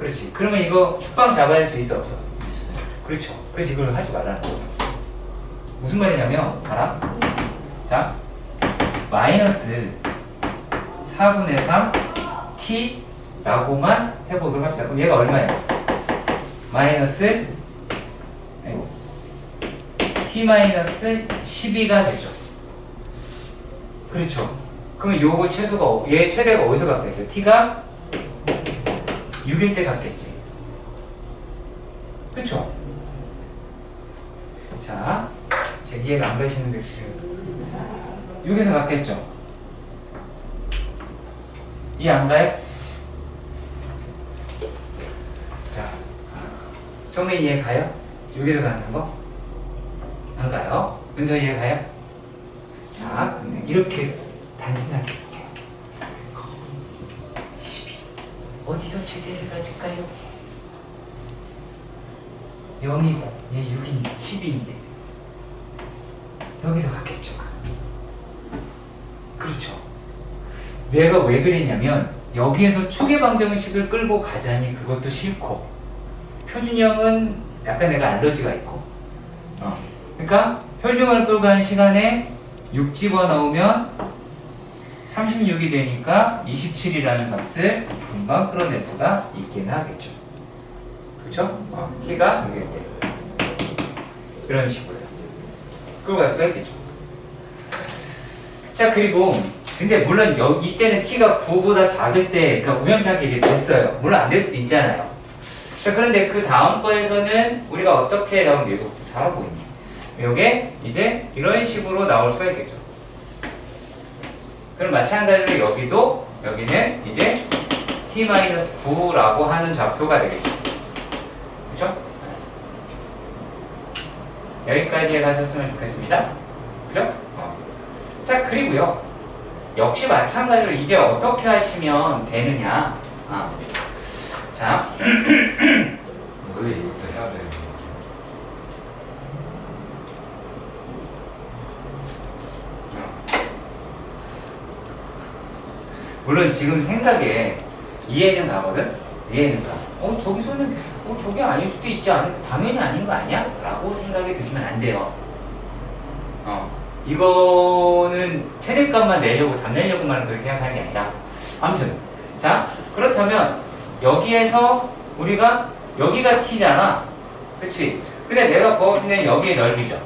그렇지. 그러면 이거 축방 잡아낼 수 있어 없어? 그렇죠. 그래서 이걸 하지 말라는 거야. 무슨 말이냐면 봐라. 자, 마이너스 4분의 3 t라고만 해보도록 합시다. 그럼 얘가 얼마예요? 마이너스 아이고, t 마이너스 12가 되죠. 그렇죠. 그러면 요거 최소가 얘 최대가 어디서 갖겠어요? t가 6일 때 갖겠지. 그렇죠. 자, 제 이해가 안 가시는 게 있어요. 6에서 갖겠죠. 이해 안 가요? 자, 처음에 이해 가요? 6에서 가는 거? 안 가요? 은서 이해 가요? 자, 그러면 이렇게 단순하게 볼게요. 12. 어디서 최대를 가질까요? 0이고, 얘 6인데, 12인데. 여기서 갖겠죠. 그렇죠. 내가 왜 그랬냐면 여기에서 추계 방정식을 끌고 가자니 그것도 싫고 표준이 형은 약간 내가 알러지가 있고 그러니까 표준형을 끌고 가는 시간에 6 집어넣으면 36이 되니까 27이라는 값을 금방 끌어낼 수가 있긴 하겠죠. 그렇죠? t가 6일 때 이런 식으로요. 끌고 갈 수가 있겠죠. 자, 그리고 근데 물론 이때는 t가 9보다 작을 때 그러니까 우연찮게 이게 됐어요. 물론 안 될 수도 있잖아요. 자, 그런데 그 다음 거에서는 우리가 어떻게 나오면 이거 잘하고 있니? 요게 이제 이런 식으로 나올 수가 있겠죠. 그럼 마찬가지로 여기는 이제 t-9라고 하는 좌표가 되겠죠. 그렇죠? 여기까지 가셨으면 좋겠습니다. 그죠? 자, 그리고요. 역시 마찬가지로 이제 어떻게 하시면 되느냐. 자, 왜 이것도 해야 되는 거지? 물론 지금 생각에 이해는 가거든? 이해는 가. 저기서는, 저게 아닐 수도 있지 않을까? 당연히 아닌 거 아니야? 라고 생각이 드시면 안 돼요. 이거는 최대값만 내려고, 답 내려고만 그렇게 생각하는 게 아니라. 아무튼. 자, 그렇다면, 여기에서 우리가, 여기가 t잖아. 그치? 근데 내가 구하는 여기의 넓이죠.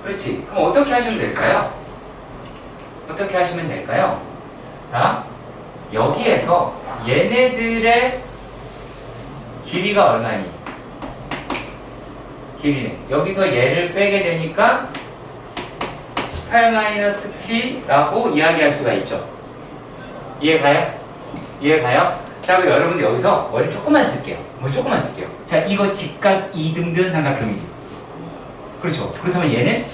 그렇지? 그럼 어떻게 하시면 될까요? 어떻게 하시면 될까요? 자, 여기에서 얘네들의 길이가 얼마니? 길이는 여기서 얘를 빼게 되니까 18-t라고 이야기할 수가 있죠. 이해가요? 이해가요? 자, 그럼 여러분들 여기서 머리 조금만 쓸게요. 조금만 쓸게요. 자, 이거 직각 이등변 삼각형이지. 그렇죠. 그렇다면 얘는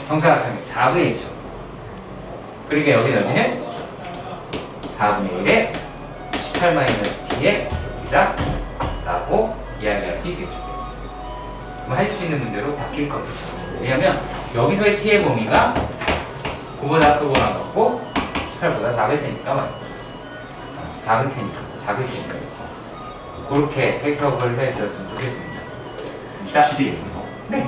정사각형이 4분의 1이죠. 그러니까 여기 넓이는 4분의 1에 18-t의 제곱이다 라고 이야기할 수 있겠죠. 그럼 하실 수 있는 문제로 바뀔 겁니다. 왜냐면 여기서의 t의 범위가 9보다 크거나 같고 18보다 작을 테니까 말이야. 작을 테니까 그렇게 해석을 해주셨으면 좋겠습니다. 자, 17이에요. 네.